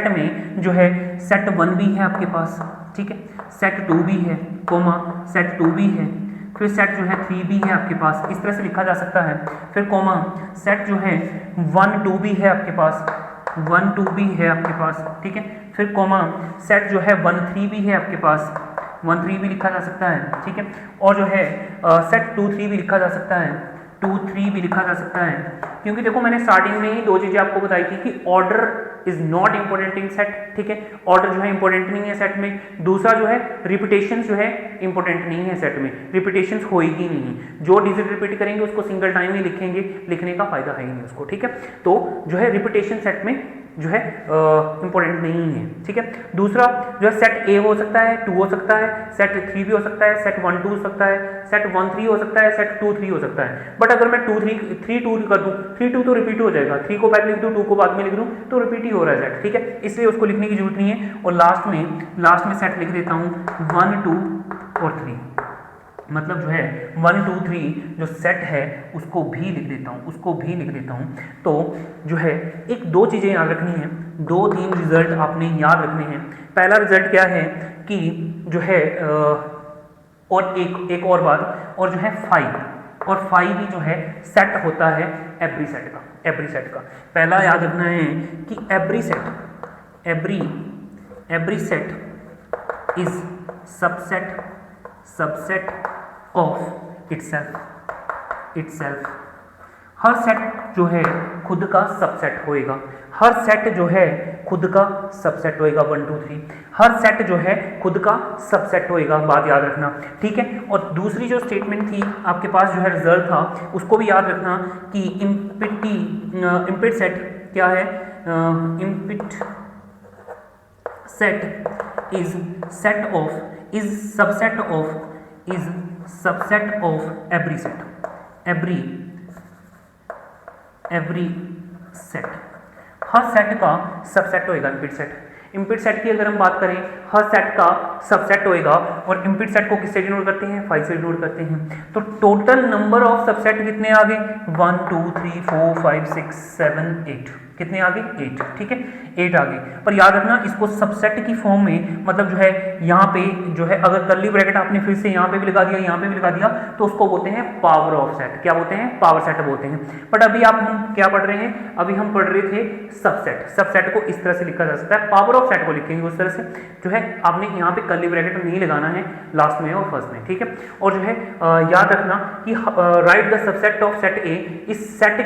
में जो है सेट 1 भी है आपके पास, ठीक है, सेट 2 भी है, कोमा सेट 2 भी है, फिर सेट जो है 3 भी है आपके पास, इस तरह से लिखा जा सकता है। फिर कोमा सेट जो है 1 2 भी है आपके पास, 1 2 भी है आपके पास, ठीक है। फिर कोमा सेट जो है 1 3 भी है आपके पास, 1 3 भी लिखा जा सकता है, ठीक है। और जो है सेट 2 3 भी लिखा जा सकता है, 2 3 भी लिखा जा सकता है, क्योंकि देखो मैंने स्टार्टिंग में ही 2 चीजें आपको बताई थी कि order is not important in set, ठीक है, ऑर्डर जो है इंपॉर्टेंट नहीं है सेट में। दूसरा जो है रिपीटेशन जो है इंपॉर्टेंट नहीं है सेट में, रिपीटेशन होएगी नहीं, जो डिजिट रिपीट करेंगे उसको सिंगल टाइम ही लिखेंगे, लिखने का फायदा है ही नहीं उसको, ठीक है। तो जो है रिपीटेशन सेट में जो है इंपॉर्टेंट नहीं है, ठीक है। दूसरा जो है सेट ए हो सकता है, 2 हो सकता है, सेट 3 भी हो सकता है, सेट 1 2 हो सकता है, सेट 1 3 हो सकता है, सेट 2 3 हो सकता है। बट अगर मैं 3 2 कर दूं, 3 2 तो रिपीट हो जाएगा, 3 को पहले लिख दूं 2 को बाद में लिख दूं तो रिपीट ही हो रहा है सेट, ठीक है, इसलिए उसको लिखने की जरूरत नहीं है। और लास्ट में सेट लिख देता हूं 1 2 और 3, मतलब जो है 1 2 3 जो सेट है उसको भी लिख देता हूं, तो जो है 1-2 चीजें याद रखनी है, 2-3 रिजल्ट आपने याद रखने हैं। पहला रिजल्ट क्या है कि जो है और एक और बात, और जो है 5 भी जो है सेट होता है एवरी सेट का। पहला याद रखना है कि every set is subset of itself. Her set जो है खुद का सबसेट होएगा, 1 2 3 हर सेट जो है खुद का सबसेट होएगा, बात याद रखना, ठीक है। और दूसरी जो स्टेटमेंट थी आपके पास जो है रिजल्ट था, उसको भी याद रखना कि इम्पिट सेट क्या है? Empty set is subset of every set. हर सेट का सबसेट होएगा इम्पिट सेट की अगर हम बात करें, हर सेट का सबसेट होएगा, और इम्पिट सेट को किससे डिनोट करते हैं? 5 से डिनोट करते हैं। तो टोटल नंबर ऑफ सबसेट कितने आ गए? 1 2 3 4 5 6 7 8, कितने आ गए 8, ठीक है 8 आ गए। पर याद रखना इसको सबसेट की फॉर्म में, मतलब जो है यहाँ पे जो है अगर कर्ली ब्रैकेट आपने फिर से यहाँ पे भी लगा दिया, यहाँ पे भी लगा दिया, तो उसको बोलते हैं पावर ऑफ सेट। क्या बोलते हैं? पावर सेट बोलते हैं। बट अभी हम क्या पढ़ रहे हैं? अभी हम पढ़ रहे थे सबसेट। सबसेट को इस तरह से लिखा जा सकता है, पावर ऑफ सेट को लिखेंगे उस तरह से, जो है आपने यहाँ पे कर्ली ब्रैकेट नहीं लगाना है लास्ट में और फर्स्ट में, ठीक है। और जो है याद रखना कि right the subset of set ए, इस सेट ए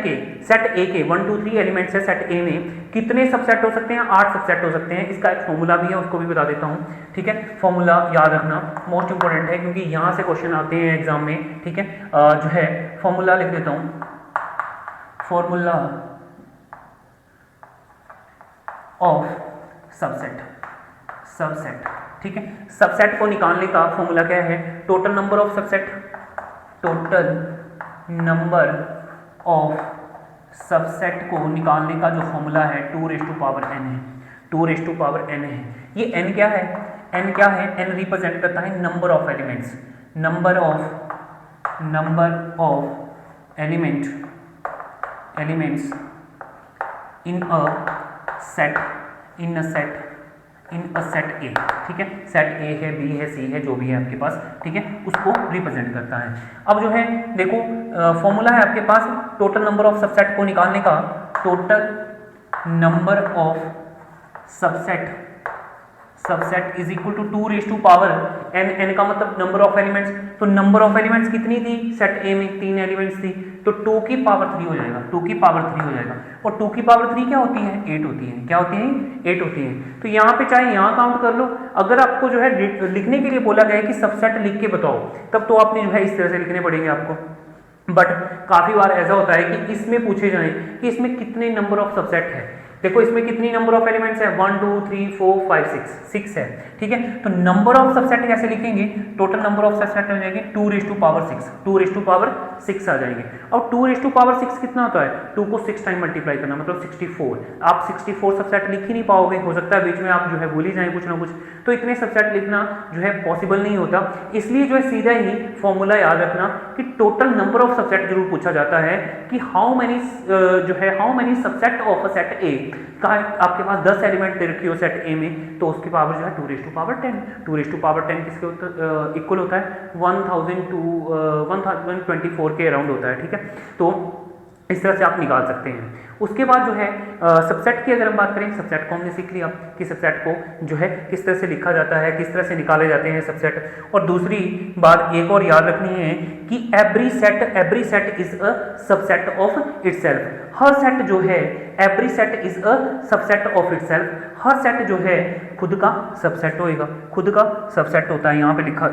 के 1 2 3 एलिमेंट्स है सेट ए में, कितने सबसेट हो सकते हैं? 8 सबसेट हो सकते हैं। इसका एक फॉर्मूला भी है, उसको भी बता देता हूँ, ठीक है। फॉर्मूला याद रखना मोस्ट इंपोर्टेंट है, क्योंकि यहाँ से क्वेश्चन आते हैं एग्जाम में, ठीक है। जो है फॉर्मूला लिख देता हूँ, फॉर्मूला ऑफ सबसेट, ठीक है। सबसेट को निकालने का फॉर्मूला क्या है? Total number of subset, total number of subset को निकालने का जो फॉर्मूला है 2⁻n है, 2⁻n है। ये n क्या है? n क्या है? n रिप्रेजेंट करता है number of elements, number of elements in a set A, ठीक है। सेट ए है, बी है, सी है, जो भी है आपके पास, ठीक है, उसको रिप्रेजेंट करता है। अब जो है देखो फॉर्मूला है आपके पास टोटल नंबर ऑफ सबसेट को निकालने का, total number of subset is equal to 2⁻n, n का मतलब नंबर ऑफ एलिमेंट्स। तो नंबर ऑफ एलिमेंट्स कितनी थी सेट ए में? 3 एलिमेंट्स थी, तो 2 की पावर 3 हो जाएगा, 2 की पावर 3 हो जाएगा। और 2 की पावर 3 क्या होती है? 8 होती है। क्या होती है? 8 होती है। तो यहाँ पे चाहे यहाँ काउंट कर लो, अगर आपको जो है लिखने के लिए बोला गया है कि सबसेट लिख के बताओ, तब तो आपने जो है इस तरह से लिखने पड़ेंगे आपको। बट काफी बार ऐसा होता है कि इसमें पूछे जाए कि इसमें कितने नंबर ऑफ सबसेट है। देखो इसमें कितनी नंबर ऑफ एलिमेंट्स है? 1 2 3 4 5 6 है, ठीक है। तो नंबर ऑफ सबसेट कैसे लिखेंगे? टोटल नंबर ऑफ सबसेट हो जाएंगे 2⁻6, 2⁻6 आ जाएंगे। और 2⁻6 कितना होता है? 2 को 6 टाइम मल्टीप्लाई करना, मतलब 64। आप 64 सबसेट लिख ही नहीं पाओगे, हो सकता है बीच में आप जो है भूल ही जाए कुछ ना कुछ, तो इतने सबसेट लिखना जो है पॉसिबल नहीं होता। इसलिए जो है सीधा ही फॉर्मूला याद रखना कि टोटल नंबर ऑफ सबसेट जरूर पूछा जाता है कि how many subset of a set ए का आपके पास 10 एलिमेंट दे रखी हो सेट ए में, तो उसकी पावर जो है 2⁻10, 2⁻10 किसके इक्वल होता है? 1024 के अराउंड होता है, ठीक है। तो इस तरह से आप निकाल सकते हैं। उसके बाद जो है सबसेट की अगर हम बात करें, सबसेट को हमने सीख लिया कि सबसेट को जो है किस तरह से लिखा जाता है, किस तरह से निकाले जाते हैं सबसेट। और दूसरी बात एक और याद रखनी है कि every set is a subset of itself. Her set जो है, every set is a subset of itself. Her set जो है खुद का सबसेट होएगा, खुद का सबसेट होता है। यहाँ पे लिखा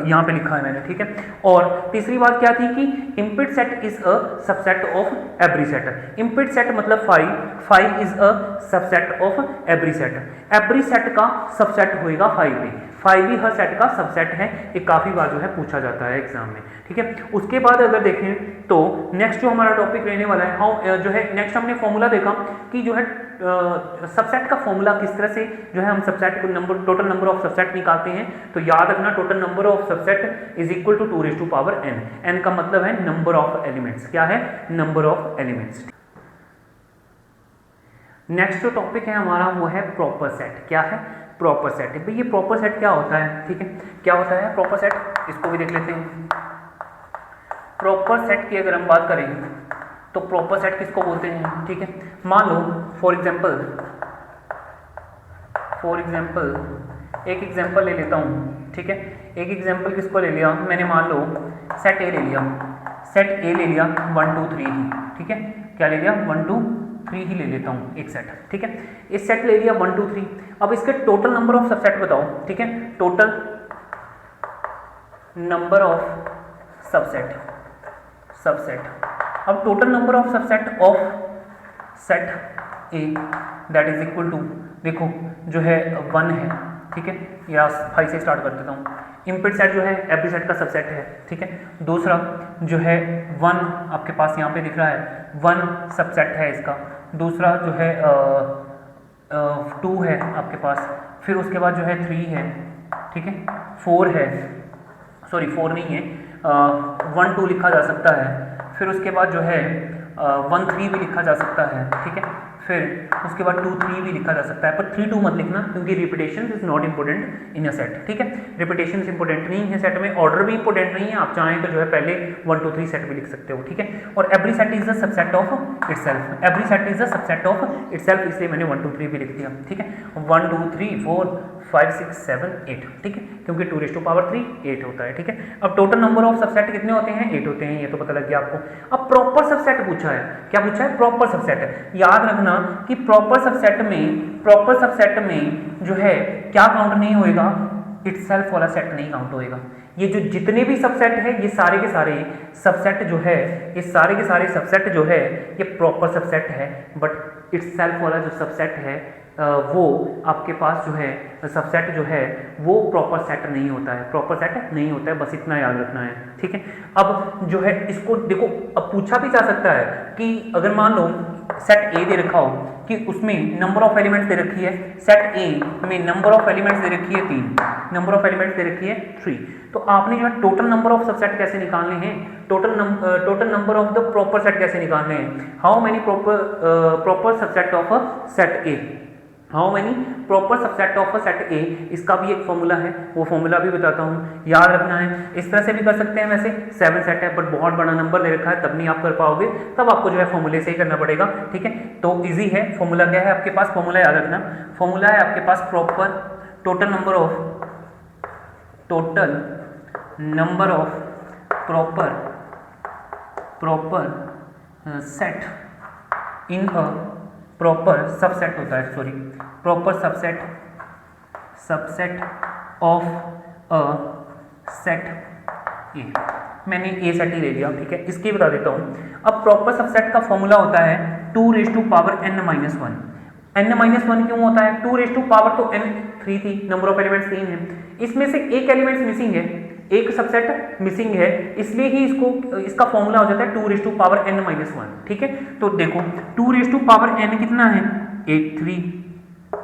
है मैंने, ठीक है। और तीसरी बात क्या थी कि empty set is a subset of every set. Empty set मतलब 5 is a subset of every set. Every set का सबसेट होएगा 5 भी, 5 भी हर सेट का सबसेट है। ये काफी बार जो है पूछा जाता है एग्जाम में, ठीक है। उसके बाद अगर देखें तो नेक्स्ट जो हमारा टॉपिक रहने वाला है, हाउ जो है नेक्स्ट हमने फॉर्मूला देखा कि जो है सबसेट का फॉर्मूला किस तरह से जो है हम सबसेट को टोटल नंबर ऑफ सबसेट निकालते हैं। तो याद रखना total number of subset is equal to 2⁻n। n का मतलब है नंबर ऑफ एलिमेंट्स। क्या है? Number of elements. नेक्स्ट जो टॉपिक है हमारा वो है प्रॉपर सेट। क्या है? Proper set. भाई ये प्रॉपर सेट क्या होता है, ठीक है, क्या होता है प्रॉपर सेट, इसको भी देख लेते हैं। प्रॉपर सेट की अगर हम बात करें तो प्रॉपर सेट किसको बोलते हैं, ठीक है। मान लो फॉर एग्जांपल एक एग्जांपल ले लेता हूँ, ठीक है। एक एग्जांपल किसको ले लिया मैंने? मान लो सेट ए ले लिया, 1 2 3 ही, ठीक है। क्या ले लिया? 1 2 3 ही ले लेता हूँ एक सेट, ठीक है। इस सेट ले लिया 1 2 3। अब इसके टोटल नंबर ऑफ सबसेट बताओ, ठीक है। Total number of subset. अब total number of subset of set A that is equal to, देखो जो है 1 है, ठीक है, या 5 से स्टार्ट कर देता हूँ। इम्प्लिट सेट जो है एवरी सेट का सबसेट है, ठीक है। दूसरा जो है 1 आपके पास यहाँ पे दिख रहा है, 1 सबसेट है इसका। दूसरा जो है 2 है आपके पास, फिर उसके बाद जो है 3 है, ठीक है, 4 है, सॉरी 4 नहीं है, 1 2 लिखा जा सकता है। फिर उसके बाद जो है 1 3 भी लिखा जा सकता है, ठीक है। फिर उसके बाद 2 3 भी लिखा जा सकता है, पर 3 2 मत लिखना क्योंकि repetition is not important in a set, ठीक है। रिपीटेशन इंपॉर्टेंट नहीं है सेट में, ऑर्डर भी इंपॉर्टेंट नहीं है, आप चाहें तो जो है पहले 1 2 3 सेट भी लिख सकते हो, ठीक है। और every set is the subset of itself, every set is the subset of itself, इसलिए मैंने 1 2 3 भी लिख दिया, ठीक है। 1 2 3 4 5 6 7 8, ठीक है, क्योंकि 2⁻³ 8 होता है, ठीक है। अब टोटल नंबर ऑफ सबसेट कितने होते हैं? 8 होते हैं, ये तो पता लग गया आपको। अब प्रॉपर सबसेट पूछा है, क्या पूछा है? Proper subset. याद रखना कि प्रॉपर सबसेट में जो है क्या काउंट नहीं होएगा? इटसेल्फ वाला सेट नहीं काउंट होएगा। ये जो जितने भी सबसेट है, ये सारे के सारे सबसेट जो है, ये सारे के सारे सबसेट जो है ये प्रॉपर सबसेट है, बट इटसेल्फ वाला जो सबसेट है वो आपके पास जो है सबसेट जो है वो प्रॉपर सेट नहीं होता है, प्रॉपर सेट नहीं होता है, बस इतना याद रखना है, ठीक है। अब जो है इसको देखो, अब पूछा भी जा सकता है कि अगर मान लो सेट ए दे रखा हो कि उसमें नंबर ऑफ एलिमेंट्स दे रखी है, सेट ए में नंबर ऑफ एलिमेंट्स दे रखी है 3, नंबर ऑफ एलिमेंट्स दे रखी है 3, तो आपने जो है टोटल नंबर ऑफ सबसेट कैसे निकालने हैं? Total number of the proper set कैसे निकालने हैं? How many proper subset of set A, how many proper subset of set ए, इसका भी एक फॉर्मूला है, वो फॉर्मूला भी बताता हूँ, याद रखना है। इस तरह से भी कर सकते हैं, वैसे 7 सेट है बट बहुत बड़ा नंबर दे रखा है, तब नहीं आप कर पाओगे, तब आपको जो है फॉर्मूले से ही करना पड़ेगा, ठीक है। तो इजी है, फॉर्मूला क्या है आपके पास? फॉर्मूला याद रखना, फॉर्मूला है आपके पास proper total number of proper set in a proper subset होता है, sorry, proper subset of a set A. मैंने ए सेट ही ले लिया, ठीक है। इसकी बता देता हूँ। अब प्रॉपर सबसेट का फॉर्मूला होता है 2⁻n-1। n-1 क्यों होता है? 2⁻, तो n 3 थी, नंबर ऑफ एलिमेंट्स 3 है, इसमें से एक एलिमेंट्स मिसिंग है, एक सबसेट मिसिंग है, इसलिए ही इसका फॉर्मूला हो जाता है 2⁻n-1, ठीक है। तो देखो 2⁻n कितना है? 8 3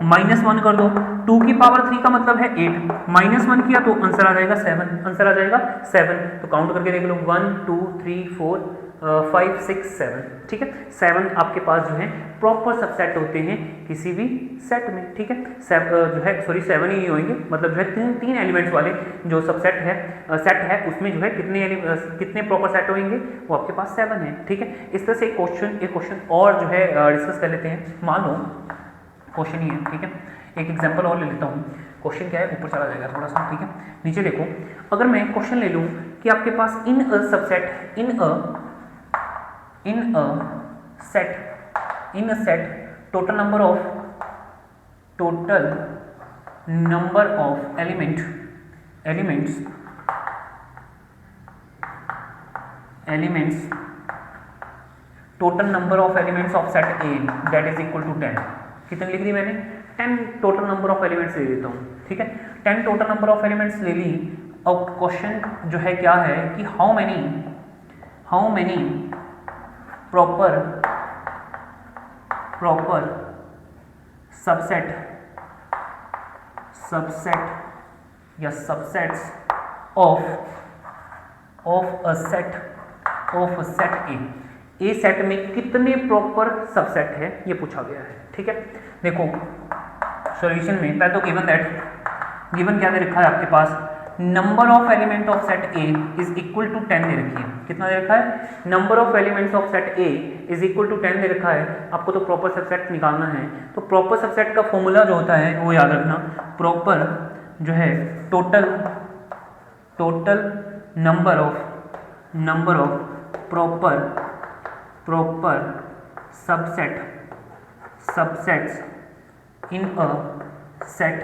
-1 कर दो, 2⁻³ का मतलब है 8, -1 किया तो आंसर आ जाएगा 7, आंसर आ जाएगा 7। तो काउंट करके देख लो 1 2 3 4 5 6 7, ठीक है। 7 आपके पास जो है प्रॉपर सबसेट होते हैं किसी भी सेट में, ठीक है। जो है सॉरी 7 ही नहीं होंगे, मतलब जो है तीन एलिमेंट्स वाले जो सबसेट है सेट है उसमें जो है कितने प्रॉपर सेट होंगे? वो आपके पास 7 है, ठीक है। इस तरह से एक क्वेश्चन और जो है डिस्कस कर लेते हैं। मान लो क्वेश्चन ही है, ठीक है, एक एग्जांपल और ले लेता हूँ। क्वेश्चन क्या है, ऊपर चला जाएगा थोड़ा सा, ठीक है। नीचे देखो, अगर मैं क्वेश्चन ले लूँ कि आपके पास in a subset in a set total number of elements total number of elements of set A that is equal to 10। कितने लिख दी मैंने? 10 टोटल नंबर ऑफ एलिमेंट्स ले लेता हूँ, ठीक है। 10 टोटल नंबर ऑफ एलिमेंट्स ले ली। अब क्वेश्चन जो है क्या है कि हाउ मेनी प्रॉपर सबसेट या subsets of a set A set में कितने प्रॉपर सबसेट है ये पूछा गया है, ठीक है। देखो सॉल्यूशन में पहले तो गिवन क्या दे रखा है आपके पास? Number of element of set A is equal to 10 दे रखी है। कितना दे रखा है? Number of elements of set A is equal to 10 दे रखा है। आपको तो प्रॉपर सबसेट निकालना है, तो प्रॉपर सबसेट का फॉर्मूला जो होता है वो याद रखना, प्रॉपर जो है total number of proper subsets in a set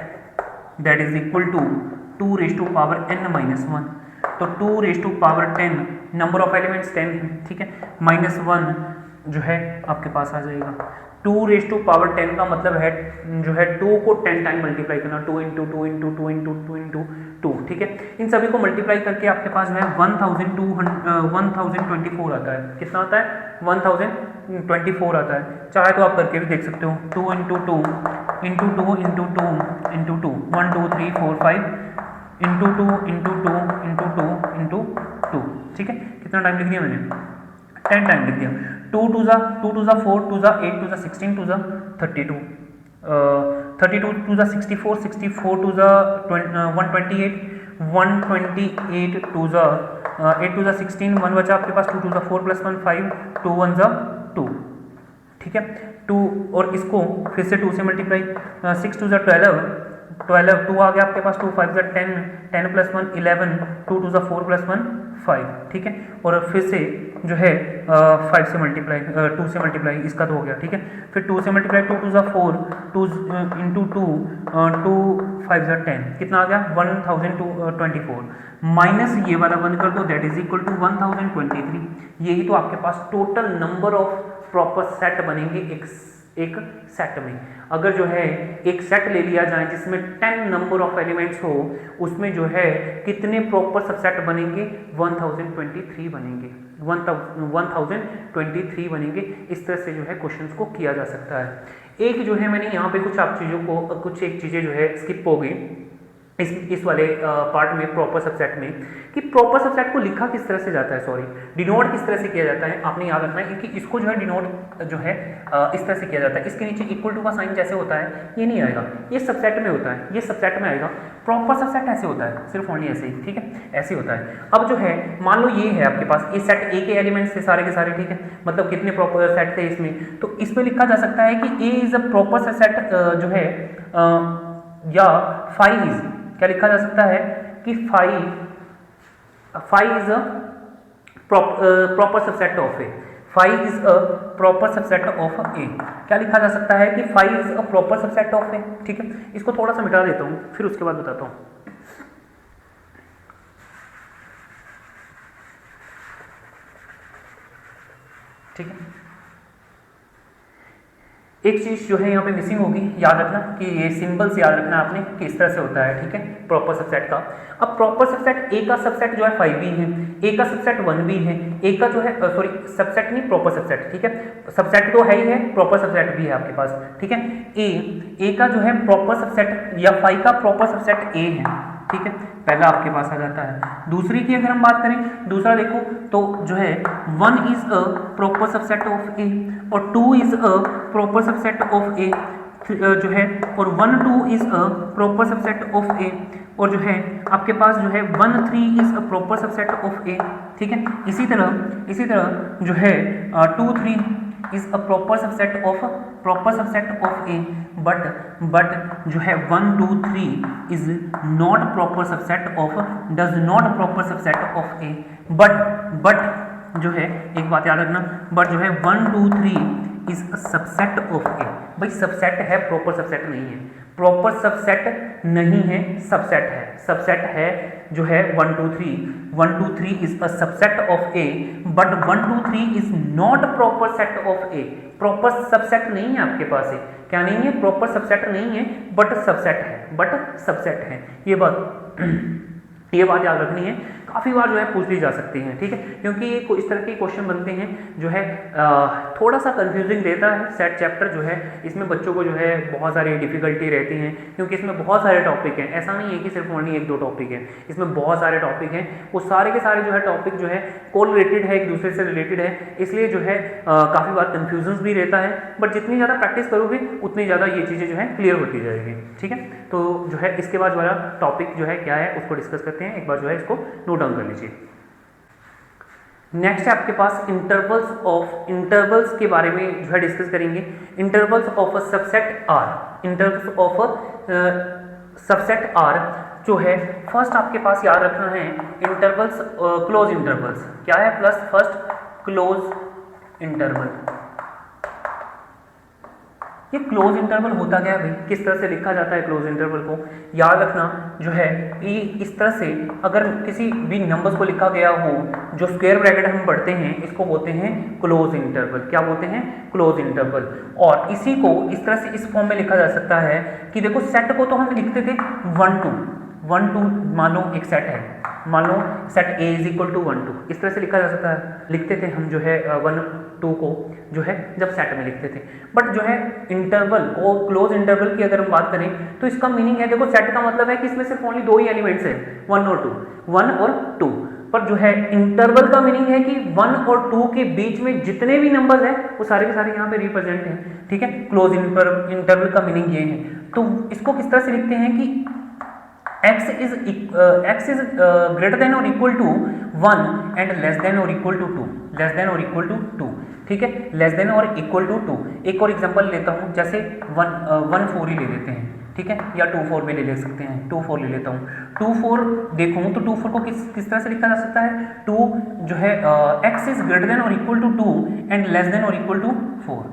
that is equal to 2⁻n-1। तो 2⁻10 नंबर ऑफ एलिमेंट्स 10 है, ठीक है, -1 जो है आपके पास आ जाएगा। 2⁻10 का मतलब है जो है 2 को 10 टाइम मल्टीप्लाई करना, 2 × 2 × 2 × 2 × 2, ठीक है। इन सभी को मल्टीप्लाई करके आपके पास जो है 1024 आता है। कितना आता है? 1024 आता है। चाहे तो आप करके भी देख सकते हो, 2 × 2 × 2 × 2 × 2 1 2 3 4 5 × 2 × 2 × 2 × 2, ठीक है। कितना टाइम लिख दिया मैंने? 10 टाइम लिख दिया। 2 टू ज़ा 4, 2 ज़ा 8, 2 ज़ा 16, 2 ज़ा 32, 32 टू ज़ा 64, 64 टू ज़ा 128, 128 टू ज़ा 8 टू ज़ा 16, 1 बचा आपके पास, 2 टू ज़ा 4 प्लस 1 5, 2 1 ज़ा 2, ठीक है। 2 और इसको फिर से 2 से मल्टीप्लाई, 6 टू ज़ा 12, 12 2 आ गया आपके पास, 2 5 ज़ा 10, 10 प्लस 1 11, 2 टू ज़ा 4 प्लस 1 5, ठीक है। और फिर से जो है 5 से मल्टीप्लाई, 2 से मल्टीप्लाई इसका तो हो गया, ठीक है। फिर 2 से मल्टीप्लाई, 2 टू ज़ा 4, 2 इंटू 2, 2 5 ज़ा 10, कितना आ गया 1024, माइनस ये वाला 1 कर दो, दैट इज इक्वल टू 1023। यही तो आपके पास total number of proper set बनेंगे एक सेट में। अगर जो है एक सेट ले लिया जाए जिसमें 10 नंबर ऑफ एलिमेंट्स हो, उसमें जो है कितने प्रॉपर सबसेट बनेंगे, 1023 बनेंगे, 1023 बनेंगे। इस तरह से जो है क्वेश्चंस को किया जा सकता है। एक जो है मैंने यहाँ पे कुछ आप चीज़ों को, कुछ एक चीज़ें जो है स्किप हो गई इस वाले पार्ट में, प्रॉपर सबसेट में, कि प्रॉपर सबसेट को लिखा किस तरह से जाता है, सॉरी डिनोट किस तरह से किया जाता है। आपने याद रखना है कि इसको जो है डिनोट जो है इस तरह से किया जाता है। इसके नीचे इक्वल टू का साइन जैसे होता है ये नहीं आएगा, ये सबसेट में होता है, ये सबसेट में आएगा। प्रॉपर सबसेट ऐसे होता है, सिर्फ ओनली ऐसे ही, ठीक है, ऐसे होता है। अब जो है मान लो ये है आपके पास, ये सेट ए के एलिमेंट्स थे सारे के सारे, ठीक है, मतलब कितने प्रॉपर सेट थे इसमें, तो इसमें लिखा जा सकता है कि A is a proper set जो है, या 5 इज, क्या लिखा जा सकता है कि 5 is a proper subset of A, 5 is a proper subset of A. क्या लिखा जा सकता है कि 5 is a proper subset of A, ठीक है। इसको थोड़ा सा मिटा देता हूं, फिर उसके बाद बताता हूं, ठीक है। एक चीज जो है यहाँ पे मिसिंग होगी, याद रखना कि ये सिंबल्स याद रखना आपने कि इस तरह से होता है, ठीक है, प्रॉपर सबसेट का। अब प्रॉपर सबसेट, ए का सबसेट जो है 5 भी है, ए का सबसेट 1 भी है, ए का जो है सॉरी सबसेट नहीं प्रॉपर सबसेट, ठीक है, सबसेट तो है ही है, प्रॉपर सबसेट भी है आपके पास, ठीक है। ए का जो है प्रॉपर सबसेट या 5 का प्रॉपर सबसेट ए है, ठीक है, पहला आपके पास आ जाता है। दूसरी की अगर हम बात करें, दूसरा देखो तो जो है 1 is a proper subset of A और 2 is a proper subset of A जो है, और 1 2 is a proper subset of A, और जो है आपके पास जो है 1 3 is a proper subset of A, ठीक है। इसी तरह जो है 2 3 is a proper subset of A, but जो है 1 2 3 is not proper subset of, does not proper subset of A, but जो है एक बात याद रखना, बट जो है 1 2 3 इज अ सबसेट ऑफ ए। भाई सबसेट है, प्रॉपर सबसेट नहीं है, प्रॉपर सबसेट नहीं है, सबसेट है, सबसेट है जो है 1 2 3 is a subset of A, but 1 2 3 is not proper set of A. Proper subset नहीं है आपके पास, है क्या नहीं है, प्रॉपर सबसेट नहीं है, बट सबसेट है, ये बात याद रखनी है। काफ़ी बार जो है पूछ ली जा सकती हैं, ठीक है, क्योंकि ये इस तरह के क्वेश्चन बनते हैं जो है थोड़ा सा कंफ्यूजिंग देता है सेट चैप्टर जो है, इसमें बच्चों को जो है बहुत सारी डिफिकल्टी रहती हैं, क्योंकि इसमें बहुत सारे टॉपिक हैं, ऐसा नहीं है कि सिर्फ ओनली 1 2 टॉपिक है, इसमें बहुत सारे टॉपिक हैं, वो सारे के सारे जो है टॉपिक जो है कोरिलेटेड है, एक दूसरे से रिलेटेड है, इसलिए जो है काफ़ी बार कन्फ्यूजन्स भी रहता है, बट जितनी ज़्यादा प्रैक्टिस करोगे उतनी ज़्यादा ये चीज़ें जो है क्लियर होती जाएगी, ठीक है। तो जो है इसके बाद वाला टॉपिक जो है क्या है उसको डिस्कस करते हैं, एक बार जो है इसको नोट डाउन कर लीजिए। नेक्स्ट है आपके पास इंटरवल्स के बारे में जो है डिस्कस करेंगे। Intervals of a subset are, intervals of a subset are जो है फर्स्ट आपके पास याद रखना है इंटरवल्स, क्लोज इंटरवल्स क्या है, प्लस फर्स्ट क्लोज इंटरवल। ये क्लोज इंटरवल होता क्या है भाई, किस तरह से लिखा जाता है क्लोज इंटरवल को, याद रखना जो है ये इस तरह से, अगर किसी भी नंबर्स को लिखा गया हो, जो स्क्वायर ब्रैकेट हम पढ़ते हैं इसको बोलते हैं क्लोज इंटरवल। क्या बोलते हैं, क्लोज इंटरवल। और इसी को इस तरह से इस फॉर्म में लिखा जा सकता है कि देखो सेट को तो हम लिखते थे 1 2, मान लो एक सेट है, मान लो set A is equal to 1 2, इस तरह से लिखा जा सकता है, लिखते थे हम जो है 1 2 को जो है जब सेट में लिखते थे। बट जो है इंटरवल को, क्लोज इंटरवल की अगर हम बात करें तो इसका मीनिंग है, देखो सेट का मतलब है कि इसमें सिर्फ ओनली 2 ही एलिमेंट्स है, 1 और 2, 1 और 2। पर जो है इंटरवल का मीनिंग है कि 1 और 2 के बीच में जितने भी नंबर्स हैं वो सारे के सारे यहाँ पे रिप्रेजेंट हैं, ठीक है। क्लोज इंटरवल का मीनिंग ये है। तो इसको किस तरह से लिखते हैं कि x is greater than or equal to 1 and less than or equal to 2, less than और इक्वल टू 2, ठीक है, लेस देन और इक्वल टू 2। एक और एग्जांपल लेता हूँ, जैसे 1 4 ही ले लेते हैं, ठीक है, या 2 4 भी ले सकते हैं। 2 4 ले लेता हूँ। 2 4 देखूँ तो 2 4 को किस तरह से लिखा जा सकता है? 2 जो है x इज ग्रेटर देन और equal to 2 and less than और इक्वल टू 4,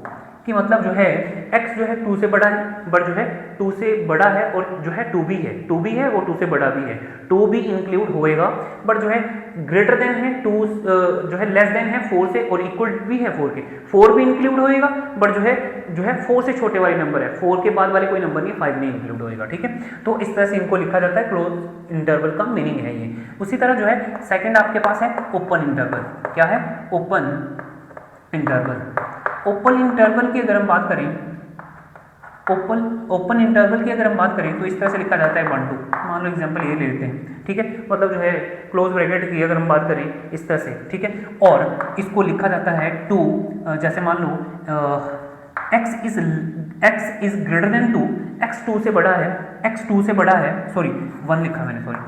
कि मतलब जो है x जो है 2 से बड़ा है, बट जो है 2 से बड़ा है और जो है 2 भी है, 2 भी है और 2 से बड़ा भी है, 2 भी इंक्लूड होएगा, बट जो है ग्रेटर देन है 2 जो है लेस देन है 4 से और इक्वल भी है 4 के, 4 भी इंक्लूड होएगा, बट जो है 4 से छोटे वाले नंबर है, 4 के बाद वाले कोई नंबर नहीं, 5 नहीं इंक्लूड होएगा, ठीक है। तो इस तरह से इनको लिखा जाता है, क्लोज इंटरवल का मीनिंग है ये। उसी तरह जो है सेकंड आपके पास है ओपन इंटरवल। क्या है? Open interval. ओपन इंटरवल की अगर हम बात करें, ओपन इंटरवल की अगर हम बात करें तो इस तरह से लिखा जाता है 1 2, मान लो एग्जांपल ये ले लेते हैं, ठीक है, मतलब जो है क्लोज ब्रैकेट की अगर हम बात करें इस तरह से, ठीक है, और इसको लिखा जाता है 2, जैसे मान लो x is greater then 2, x 2 से बड़ा है, x 2 से बड़ा है, सॉरी 1 लिखा मैंने, sorry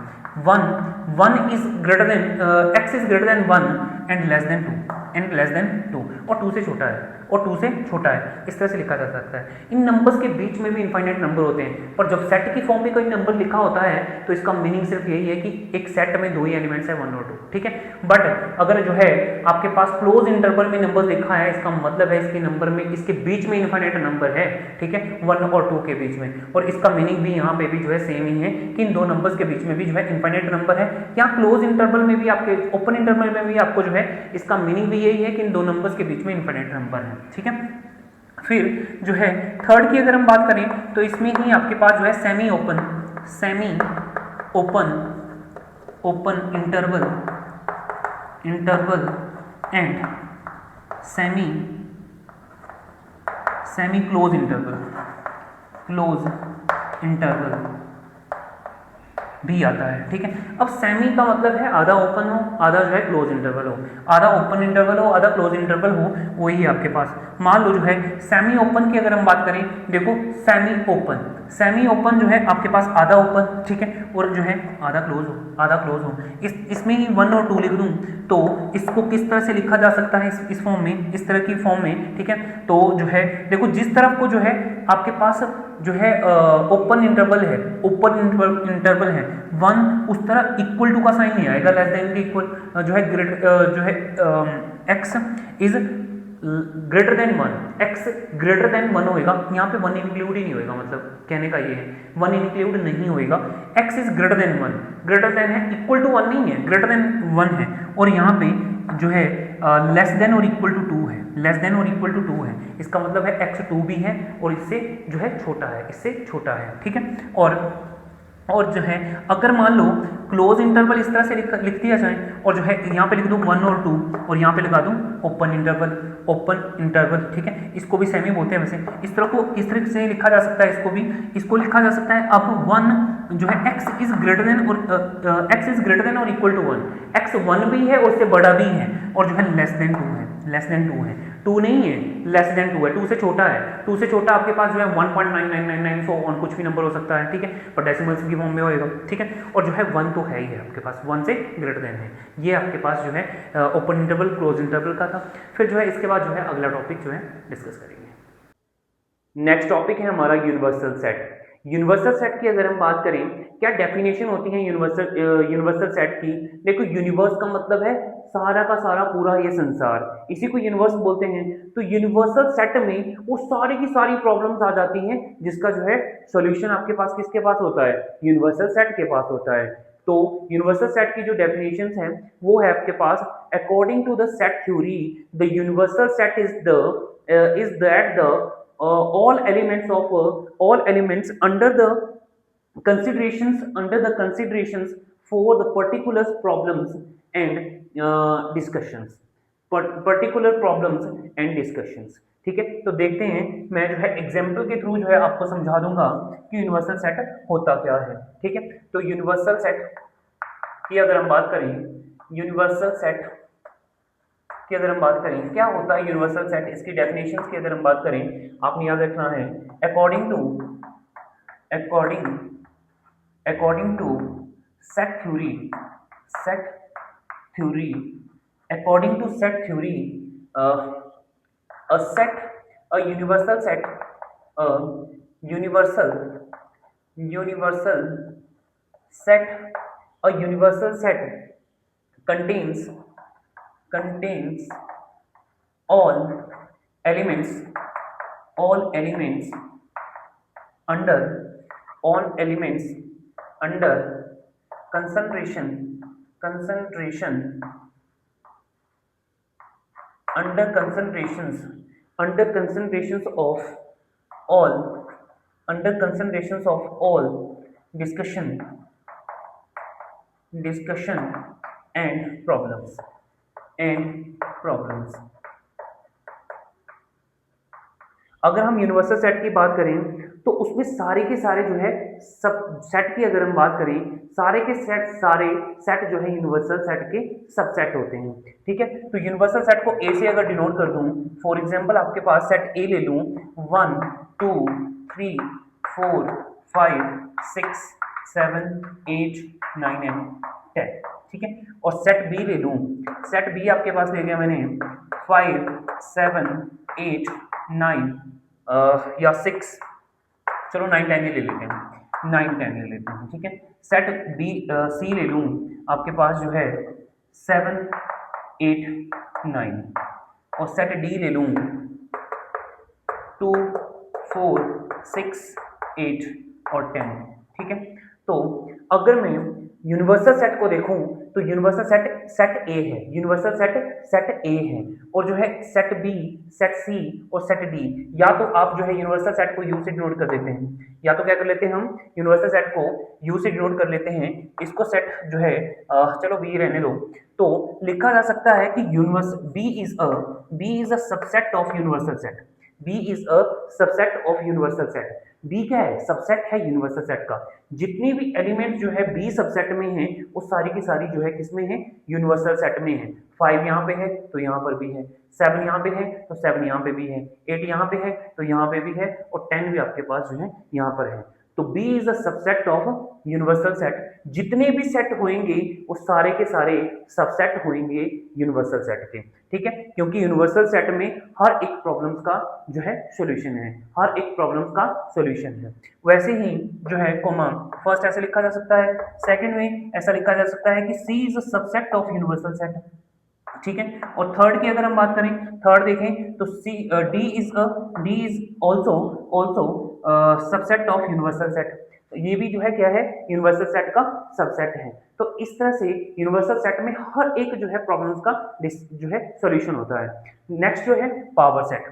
1 is greater then x is greater then 1 and less then 2 और 2 से छोटा है, और 2 से छोटा है, इस तरह से लिखा जा सकता है। इन नंबर्स के बीच में भी इनफाइनाइट नंबर होते हैं, पर जब सेट की फॉर्म में कोई नंबर लिखा होता है तो इसका मीनिंग सिर्फ यही है कि एक सेट में 2 ही एलिमेंट्स है, 1 और 2, ठीक है। बट अगर जो है आपके पास क्लोज इंटरवल में नंबर लिखा है, इसका मतलब है इसके नंबर में, इसके बीच में इनफाइनाइट नंबर है, ठीक है, 1 और 2 के बीच में, और इसका मीनिंग भी यहाँ पे भी जो है सेम ही है कि इन दो नंबर्स के बीच में भी जो है इनफाइनाइट नंबर है। यहाँ क्लोज इंटरवल में भी, आपके ओपन इंटरवल में भी आपको जो है इसका मीनिंग भी यही है कि इन दो नंबर्स के बीच में इनफाइनाइट नंबर है, ठीक है। फिर जो है थर्ड की अगर हम बात करें तो इसमें ही आपके पास जो है semi open interval and semi close interval भी आता है, ठीक है। अब सेमी का मतलब है आधा ओपन हो, आधा जो है क्लोज इंटरवल हो, आधा ओपन इंटरवल हो, आधा क्लोज इंटरवल हो, वही है आपके पास। मान लो जो है सेमी ओपन की अगर हम बात करें, देखो सेमी ओपन जो है आपके पास आधा ओपन, ठीक है, और जो है आधा क्लोज हो। इसमें ही 1 और 2 लिख दूं तो इसको किस तरह से लिखा जा सकता है, इस फॉर्म में, इस तरह की फॉर्म में, ठीक है। तो जो है देखो, जिस तरफ को जो है आपके पास जो है ओपन इंटरवल है 1, उस तरह इक्वल टू का साइन नहीं आएगा, लेस देन के इक्वल जो है x is greater then 1, x greater than 1 होएगा, यहाँ पे 1 इंक्लूड ही नहीं होएगा, मतलब कहने का ये है 1 इंक्लूड नहीं होएगा। x is greater then 1, greater than है, इक्वल टू 1 नहीं है, ग्रेटर देन 1 है, और यहाँ पे जो है लेस देन और इक्वल टू 2 है, लेस देन और इक्वल टू 2 है, इसका मतलब है x 2 भी है और इससे जो है छोटा है, इससे छोटा है, ठीक है। और जो है अगर मान लो क्लोज इंटरवल इस तरह से लिख दिया जाए, और जो है यहाँ पे लिख दूँ 1 और 2 और यहाँ पे लगा दूँ ओपन इंटरवल, ठीक है, इसको भी सेमी बोलते हैं वैसे। इस तरह से लिखा जा सकता है, इसको लिखा जा सकता है। अब 1 जो है x इज ग्रेटर देन और इक्वल टू 1, x 1 भी है और उससे बड़ा भी है, और जो है लेस देन 2 है, 2 नहीं है, लेस देन 2 है, 2 से छोटा है, 2 से छोटा आपके पास जो है 1.9999 सो ऑन कुछ भी नंबर हो सकता है, ठीक है, पर डेसिमल्स की फॉर्म में होएगा, ठीक है। और जो है 1 तो है ही है आपके पास, 1 से ग्रेटर देन है। ये आपके पास जो है ओपन इंटरवल क्लोज इंटरवल का था। फिर जो है इसके बाद जो है अगला टॉपिक जो है डिस्कस करेंगे। नेक्स्ट टॉपिक है हमारा यूनिवर्सल सेट। यूनिवर्सल सेट की अगर हम बात करें, क्या डेफिनेशन होती है यूनिवर्सल सेट की। देखो, यूनिवर्स का मतलब है सारा का सारा पूरा ये संसार, इसी को यूनिवर्स बोलते हैं। तो यूनिवर्सल सेट में वो सारी की सारी प्रॉब्लम्स आ जाती हैं, जिसका जो है सॉल्यूशन आपके पास किसके पास होता है? यूनिवर्सल सेट के पास होता है। तो यूनिवर्सल सेट की जो डेफिनेशंस हैं वो है आपके पास, according to the set theory the universal set is that the all elements under the considerations for the particular problems and discussions, ठीक है। तो देखते हैं, मैं जो है एग्जाम्पल के थ्रू जो है आपको समझा दूंगा कि यूनिवर्सल सेट होता क्या है, ठीक है। तो यूनिवर्सल सेट की अगर हम बात करें, यूनिवर्सल सेट की अगर हम बात करें, क्या होता है यूनिवर्सल सेट, इसकी डेफिनेशन की अगर हम बात करें, आपने याद रखना है according according to set theory set theory according to set theory, a set a universal set a universal universal set a universal set contains all elements all elements under all elements under concentration under concentrations of all discussion discussion and problems. अगर हम universal set की बात करें तो उसमें सारे के सारे जो है सब सेट की अगर हम बात करें, सारे सेट जो है यूनिवर्सल सेट के सबसेट होते हैं, ठीक है। तो यूनिवर्सल सेट को ए से अगर डिनोट कर दूं, फॉर एग्जांपल आपके पास सेट ए ले लूं 1 2 3 4 5 6 7 8 9 एंड 10, ठीक है। और सेट बी ले लूं, सेट बी आपके पास ले लिया मैंने 5 7 8 9 या 6, चलो 9 10 ही ले लेते हैं, 9 10 ले लेते हैं, ठीक है। सेट बी सी ले लूं, आपके पास जो है 7 8 9, और सेट डी ले लूं 2 4 6 8 और 10, ठीक है। तो अगर मैं यूनिवर्सल सेट को देखूं तो यूनिवर्सल सेट ए है, यूनिवर्सल सेट ए है, और जो है सेट बी, सेट सी और सेट डी, या तो आप जो है यूनिवर्सल सेट को यू से डिनोट कर देते हैं, या तो क्या कर लेते हैं हम यूनिवर्सल सेट को यू से डिनोट कर लेते हैं, इसको सेट जो है चलो बी रहने दो, तो लिखा जा सकता है कि B is a subset of universal set, B is a subset of universal set. B क्या है? सबसेट है यूनिवर्सल सेट का। जितनी भी एलिमेंट जो है बी सबसेट में है वो सारी की सारी जो है किसमें है? यूनिवर्सल सेट में है। 5 यहाँ पे है तो यहाँ पर भी है, 7 यहाँ पे है तो 7 यहाँ पे भी है, 8 यहाँ पे है तो यहाँ पे भी है, और 10 भी आपके पास जो है यहाँ पर है। तो B is a subset of universal set. जितने भी सेट होंगे वो सारे के सारे सबसेट होंगे यूनिवर्सल सेट के, ठीक है। क्योंकि यूनिवर्सल सेट में हर एक प्रॉब्लम्स का जो है सॉल्यूशन है, हर एक प्रॉब्लम्स का सॉल्यूशन है। वैसे ही जो है कोमा फर्स्ट ऐसे लिखा जा सकता है, सेकंड में ऐसा लिखा जा सकता है कि C is a subset of universal set, ठीक है। और थर्ड की अगर हम बात करें, थर्ड देखें तो D is also subset of universal set. ये भी जो है क्या है? यूनिवर्सल सेट का सबसेट है। तो इस तरह से यूनिवर्सल सेट में हर एक जो है प्रॉब्लम्स का जो है सॉल्यूशन होता है। नेक्स्ट जो है पावर सेट।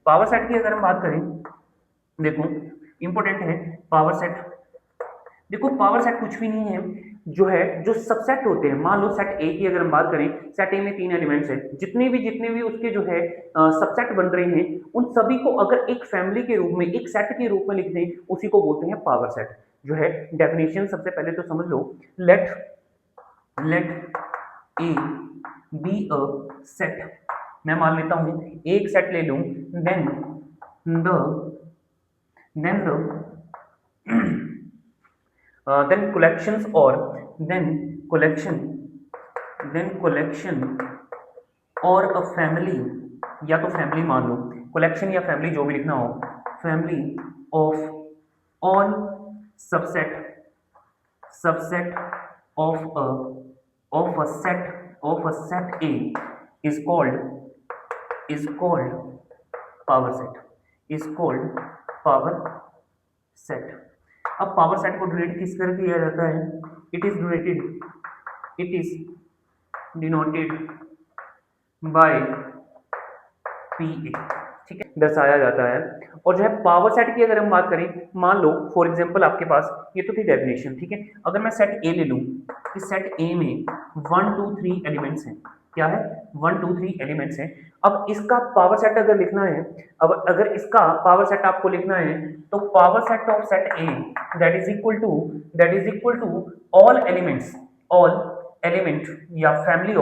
पावर सेट की अगर हम बात करें, देखो इंपॉर्टेंट है पावर सेट। देखो पावर सेट कुछ भी नहीं है, जो है जो सबसेट होते हैं। मान लो सेट ए की अगर हम बात करें, सेट ए में 3 एलिमेंट्स हैं, जितने भी उसके जो है सबसेट बन रहे हैं, उन सभी को अगर एक फैमिली के रूप में, एक सेट के रूप में लिख दें, उसी को बोलते हैं पावर सेट। जो है डेफिनेशन सबसे पहले तो समझ लो, let A be a set. मैं मान लेता हूं एक सेट ले लूं, then collections or then collection or a family, या तो फैमिली मान लो, कलेक्शन या फैमिली जो भी लिखना हो, family of all subset of a set A is called power set। अब पावर सेट को डिनोट किस तरह किया जाता है? It is denoted by PA, ठीक है, दर्शाया जाता है। और जो है पावर सेट की अगर हम बात करें, मान लो फॉर एग्जांपल आपके पास ये तो थी डेफिनेशन, ठीक है। अगर मैं सेट ए ले लूं, इस सेट ए में 1 2 3 एलिमेंट्स हैं। क्या है? 1 2 3 एलिमेंट्स हैं। अब इसका पावर सेट अगर लिखना है, अब अगर इसका पावर सेट आपको लिखना है, तो power set of set A that is equal to all element या family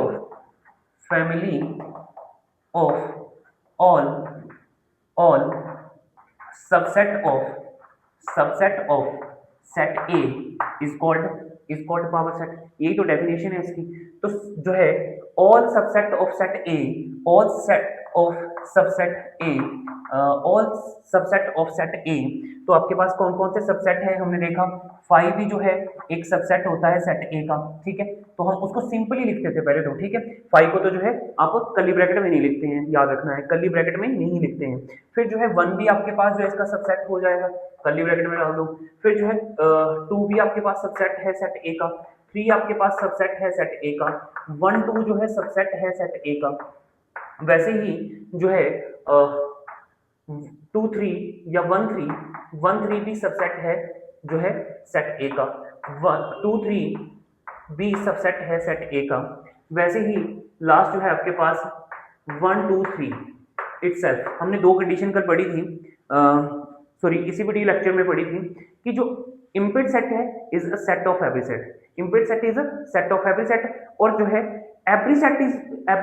of all subset of set A is called power set. यही तो डेफिनेशन है इसकी। तो जो है all subset of set A all subset of set A. तो आपके पास कौन कौन से सबसेट है हमने देखा, 5 भी जो है एक सबसेट होता है सेट ए का, ठीक है। तो हम उसको सिंपली लिखते थे पहले तो, ठीक है। 5 को तो जो है आप कर्ली ब्रैकेट में नहीं लिखते हैं, याद रखना है, कर्ली ब्रैकेट में नहीं लिखते हैं। फिर जो है 1 भी आपके पास जो है इसका सबसेट हो जाएगा, कर्ली ब्रैकेट में डाल दो। फिर जो है 2 भी आपके पास सबसेट है सेट ए का, 3 आपके पास सबसेट है सेट ए का, 1 2 जो है सबसेट है सेट ए का। वैसे ही जो है 2 3 या 1 3 भी सबसेट है जो है सेट ए का, 2 3 भी सबसेट है सेट ए का। वैसे ही लास्ट जो है आपके पास 1 2 3 इटसेल्फ, हमने 2 कंडीशन कल पढ़ी थी, सॉरी इसी वीडियो लेक्चर में पढ़ी थी कि जो इम्प्लिसिट सेट है is a set of every set, implicit set is a set of every set, और जो है every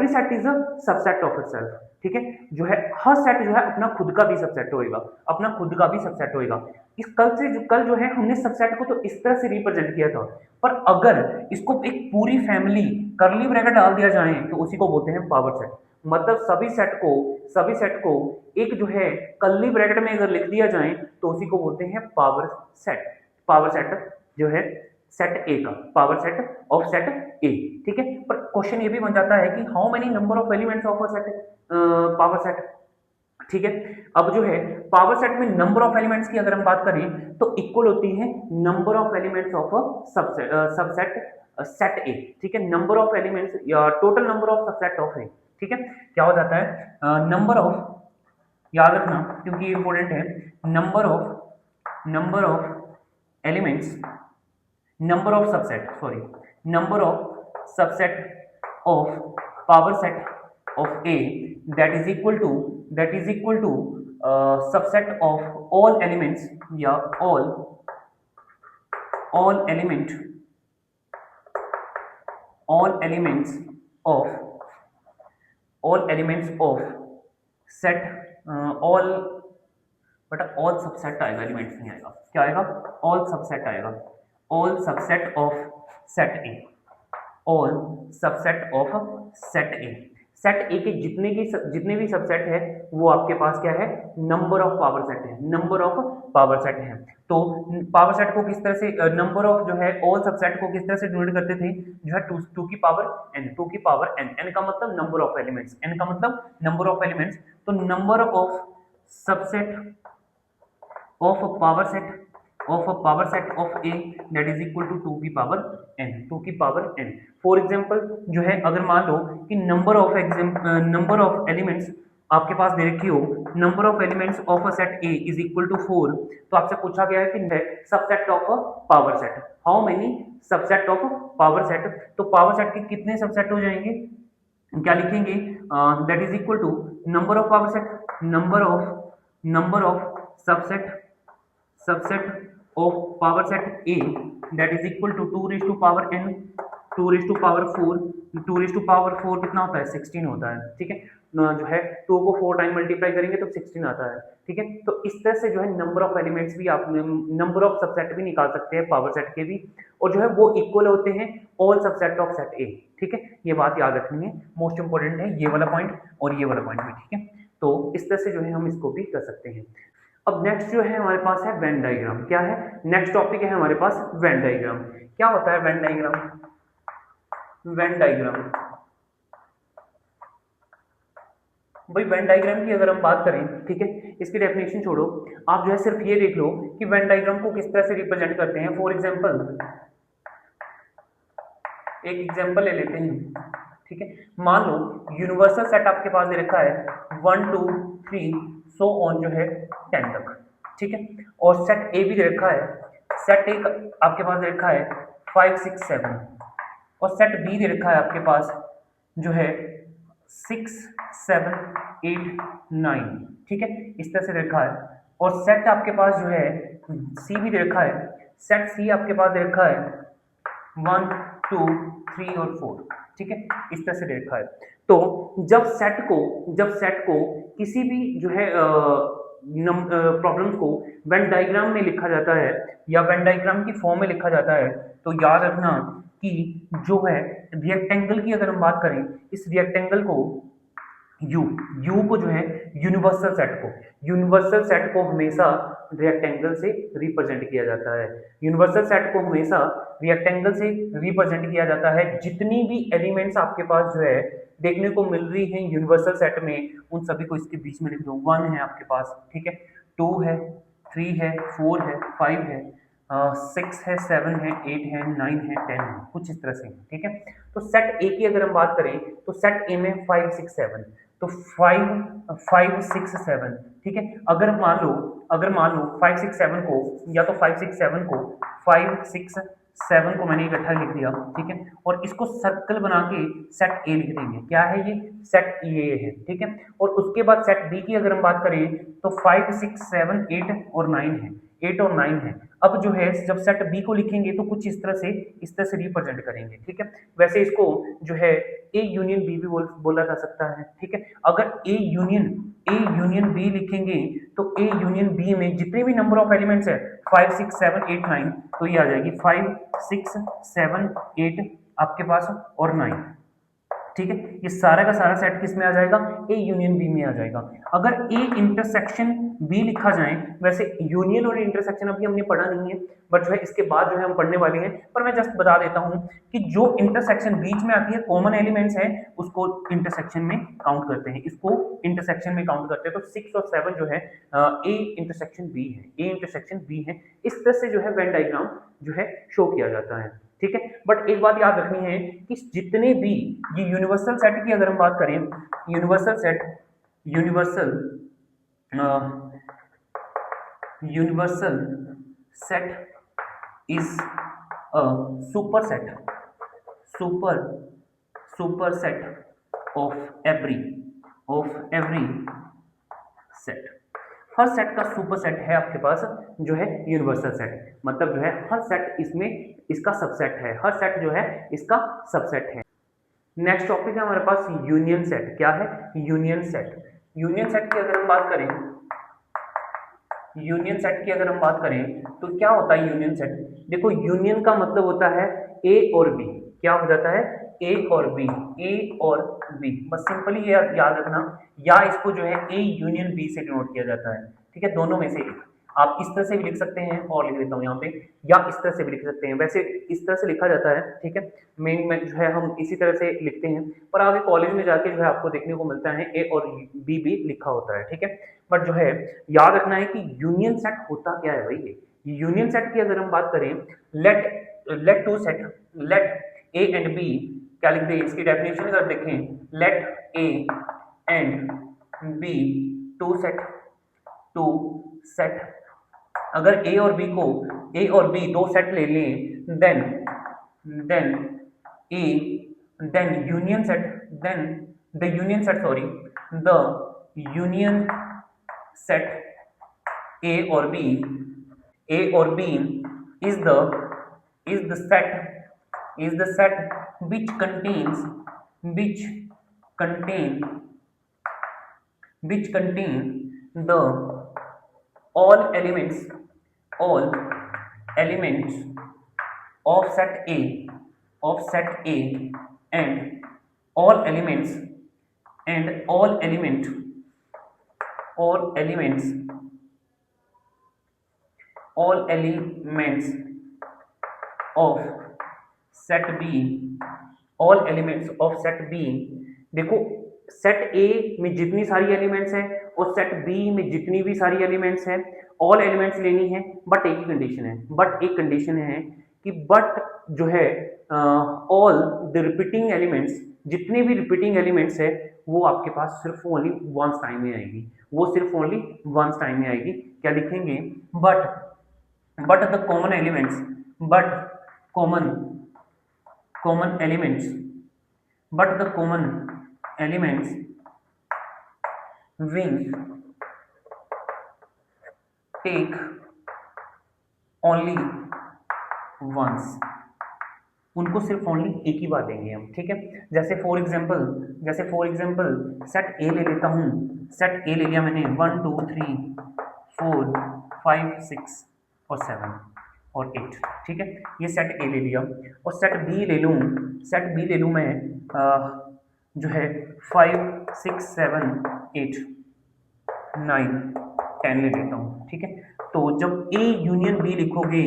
set is a subset of itself, ठीक है। जो है हर सेट जो है अपना खुद का भी सबसेट होएगा, अपना खुद का भी सबसेट होएगा। इस कल जो है हमने सबसेट को तो इस तरह से रिप्रेजेंट किया था, पर अगर इसको एक पूरी फैमिली कर्ली ब्रैकेट डाल दिया जाए तो उसी को बोलते हैं पावर सेट। मतलब सभी सेट को एक जो है कर्ली ब्रैकेट में अगर लिख दिया जाए तो उसी को बोलते हैं पावर सेट जो है सेट ए का, power set of set A, ठीक है। पर क्वेश्चन ये भी बन जाता है कि how many number of elements of a set power set, ठीक है। अब जो है पावर सेट में नंबर ऑफ एलिमेंट्स की अगर हम बात करें तो इक्वल होती है number of elements of a subset set A, ठीक है। नंबर ऑफ एलिमेंट्स या total number of subset of A, ठीक है। क्या हो जाता है नंबर ऑफ, याद रखना क्योंकि ये इंपॉर्टेंट है, number of elements, number of subset of power set of A that is equal to subset of all elements या all elements of set all, बटा ऑल सबसेट आएगा, एलिमेंट्स नहीं आएगा, क्या आएगा ऑल सबसेट आएगा, all subset of set A, all subset of set A. Set ए के जितने भी सबसेट है वो आपके पास क्या है नंबर ऑफ पावर सेट है, नंबर ऑफ पावर सेट है। तो पावर सेट को किस तरह से नंबर ऑफ जो है ऑल सबसेट को किस तरह से डिनोट करते थे, जो है 2 की पावर n, 2 की पावर n, n का मतलब नंबर ऑफ एलिमेंट्स, n का मतलब नंबर ऑफ एलिमेंट्स। तो number of subset of a power set of A that is equal to 2 की पावर n, 2 की पावर n। फॉर एग्जांपल जो है अगर मान लो कि नंबर ऑफ एलिमेंट्स आपके पास दे रखी हो, number of elements of a set A is equal to 4, तो आपसे पूछा गया है कि subset of a power set, how many subset of power set. तो पावर सेट के कितने सबसेट हो जाएंगे, क्या लिखेंगे, that is equal to number of power set, number of subset of power set A that is equal to 2 raised to power n, 2 raised to power 4, 2 raised to power 4 कितना होता है 16 होता है, ठीक है। जो है 2 को 4 टाइम मल्टीप्लाई करेंगे तो 16 आता है, ठीक है। तो इस तरह से जो है नंबर ऑफ एलिमेंट्स भी आप नंबर ऑफ सबसेट भी निकाल सकते हैं पावर सेट के भी, और जो है वो इक्वल होते हैं all subset of set A, ठीक है। ये बात याद रखनी है, मोस्ट इंपोर्टेंट है ये वाला पॉइंट और ये वाला पॉइंट भी, ठीक है। तो इस तरह से जो है हम इसको भी कर सकते हैं। अब नेक्स्ट जो है हमारे पास है वेन डायग्राम। क्या है नेक्स्ट टॉपिक है हमारे पास वेन डायग्राम। क्या होता है वेन डायग्राम भाई वेन डायग्राम की अगर हम बात करें, ठीक है, इसकी डेफिनेशन छोड़ो, आप जो है सिर्फ ये देख लो कि वेन डायग्राम को किस तरह से रिप्रेजेंट करते हैं। फॉर एग्जांपल एक एग्जांपल ले लेते हैं, ठीक है। मान लो यूनिवर्सल सेट आपके पास दे रखा है 1 2 3 सो ऑन जो है 10 तक, ठीक है। और सेट ए भी दे रखा है, सेट ए आपके पास दे रखा है 5 6 7, और सेट बी दे रखा है आपके पास जो है 6 7 8 9, ठीक है, इस तरह से दे रखा है। और सेट आपके पास जो है सी भी दे रखा है, सेट सी आपके पास दे रखा है 1 2, 3 और 4, ठीक है, इस तरह से देखा है। तो जब सेट को किसी भी जो है प्रॉब्लम्स को वेन डायग्राम में लिखा जाता है या वेन डायग्राम की फॉर्म में लिखा जाता है, तो याद रखना कि जो है रिएक्टेंगल की अगर हम बात करें, इस रिएक्टेंगल को यू यू को जो है यूनिवर्सल सेट को हमेशा रिएक्टेंगल से रिप्रेजेंट किया जाता है। यूनिवर्सल सेट को हमेशा रिएक्टेंगल से रिप्रेजेंट किया जाता है। जितनी भी एलिमेंट्स आपके पास जो है देखने को मिल रही हैं यूनिवर्सल सेट में, उन सभी को इसके बीच में लिख दो। 1 है आपके पास, ठीक है, 2 है, 3 है, 4 है, 5 है, 6 है, 7 है, 8 है, 9 है, 10 है, कुछ इस तरह से, ठीक है। तो सेट ए की अगर हम बात करें तो सेट ए में 5 6 7, तो 5 6 7, ठीक है। अगर मान लो 5 6 7 को, या तो 5 6 7 को 5 6 7 को मैंने इकट्ठा लिख दिया, ठीक है, और इसको सर्कल बना के सेट ए लिख देंगे। क्या है ये? सेट ए है, ठीक है। और उसके बाद सेट बी की अगर हम बात करें तो 5 6 7 8 और 9 है, 8 और 9 है। अब जो है जब सेट बी को लिखेंगे तो कुछ इस तरह से रिप्रेजेंट करेंगे, ठीक है। वैसे इसको जो है ए यूनियन बी भी बोला जा सकता है, ठीक है। अगर ए यूनियन बी लिखेंगे तो ए यूनियन बी में जितने भी नंबर ऑफ एलिमेंट्स है 5 6 7 8 9, तो ये आ जाएगी 5 6 7 8 आपके पास और 9, ठीक है। ये सारा का सारा सेट किस में आ जाएगा? ए यूनियन बी में आ जाएगा। अगर ए इंटरसेक्शन बी लिखा जाए, वैसे यूनियन और इंटरसेक्शन अभी हमने पढ़ा नहीं है, बट जो है इसके बाद जो है हम पढ़ने वाले हैं, पर मैं जस्ट बता देता हूं कि जो इंटरसेक्शन बीच में आती है, कॉमन एलिमेंट्स है, उसको इंटरसेक्शन में काउंट करते हैं, इसको इंटरसेक्शन में काउंट करते हैं। तो 6 और 7 जो है ए इंटरसेक्शन बी है। इस तरह से जो है वेन डायग्राम जो है शो किया जाता है, ठीक है। बट एक बात याद रखनी है कि जितने भी ये यूनिवर्सल सेट की अगर हम बात करें, universal universal set is a super set super super set of every set. हर सेट का सुपर सेट है आपके पास जो है यूनिवर्सल सेट, मतलब जो है हर सेट इसमें इसका सबसेट है, हर सेट जो है इसका सबसेट है। नेक्स्ट टॉपिक है हमारे पास यूनियन सेट। क्या है? यूनियन सेट की अगर हम बात करें, तो क्या होता है यूनियन सेट? देखो, यूनियन का मतलब होता है ए और बी। क्या हो जाता है? ए और बी, बस सिंपली ये याद रखना, या इसको जो है ए यूनियन बी से डिनोट किया जाता है, ठीक है, दोनों में से एक। आप इस तरह से भी लिख सकते हैं, और लिख देता हूँ यहाँ पे, या इस तरह से भी लिख सकते हैं। वैसे इस तरह से लिखा जाता है, ठीक है, मेन में जो है हम इसी तरह से लिखते हैं, पर आगे कॉलेज में जाके जो है आपको देखने को मिलता है ए और बी भी लिखा होता है, ठीक है। बट जो है याद रखना है कि यूनियन सेट होता क्या है भाई। ये यूनियन सेट की अगर हम बात करें, लेट ए एंड बी, क्या लिख दें इसकी डेफिनेशन अगर देखें, let A and B two set. अगर ए और बी दो सेट ले लें, then A then union set then the union set sorry the union set A और B is the is the set which contains contain which contain the all elements of set A and all elements and all elements all elements of set B all elements of set B। देखो, set ए में जितनी सारी elements हैं और set B में जितनी भी सारी एलिमेंट्स हैं, ऑल एलिमेंट्स लेनी है, बट एक कंडीशन है कि बट जो है ऑल द रिपीटिंग एलिमेंट्स, जितने भी रिपीटिंग एलिमेंट्स है, वो आपके पास सिर्फ ओनली वंस टाइम में आएगी, क्या लिखेंगे? But the common elements will take only once उनको सिर्फ ओनली एक ही बार देंगे हम, ठीक है। जैसे फॉर एग्जांपल सेट ए ले लेता हूँ, सेट ए ले लिया मैंने 1 2 3 4 5 6 और 7 और 8, ठीक है, ये सेट ए ले लिया। और सेट बी ले लूँ मैं जो है 5 6 7 8 9 10 ले लेता हूँ, ठीक है। तो जब ए यूनियन बी लिखोगे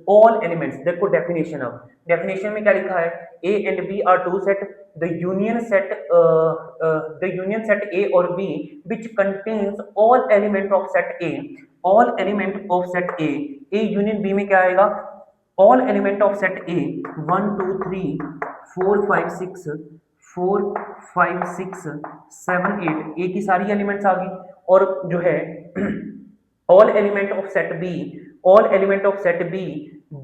ऑल एलिमेंट्स, देखो डेफिनेशन में क्या लिखा है, A and B are two set, the union set A और B which contains all element of set A, A union B में क्या आएगा, all element of set A 1 2 3 4 5 6 7 8, A की सारी एलिमेंट्स आ गई। और जो है all element of set B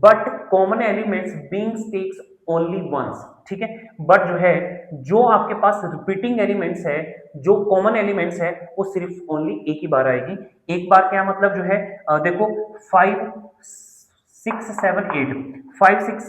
but common elements being takes only once, ठीक है। बट जो है जो आपके पास रिपीटिंग एलिमेंट्स है, जो कॉमन एलिमेंट्स है, वो सिर्फ ओनली एक ही बार आएगी। एक बार क्या मतलब जो है देखो 5 6 7 8 5 6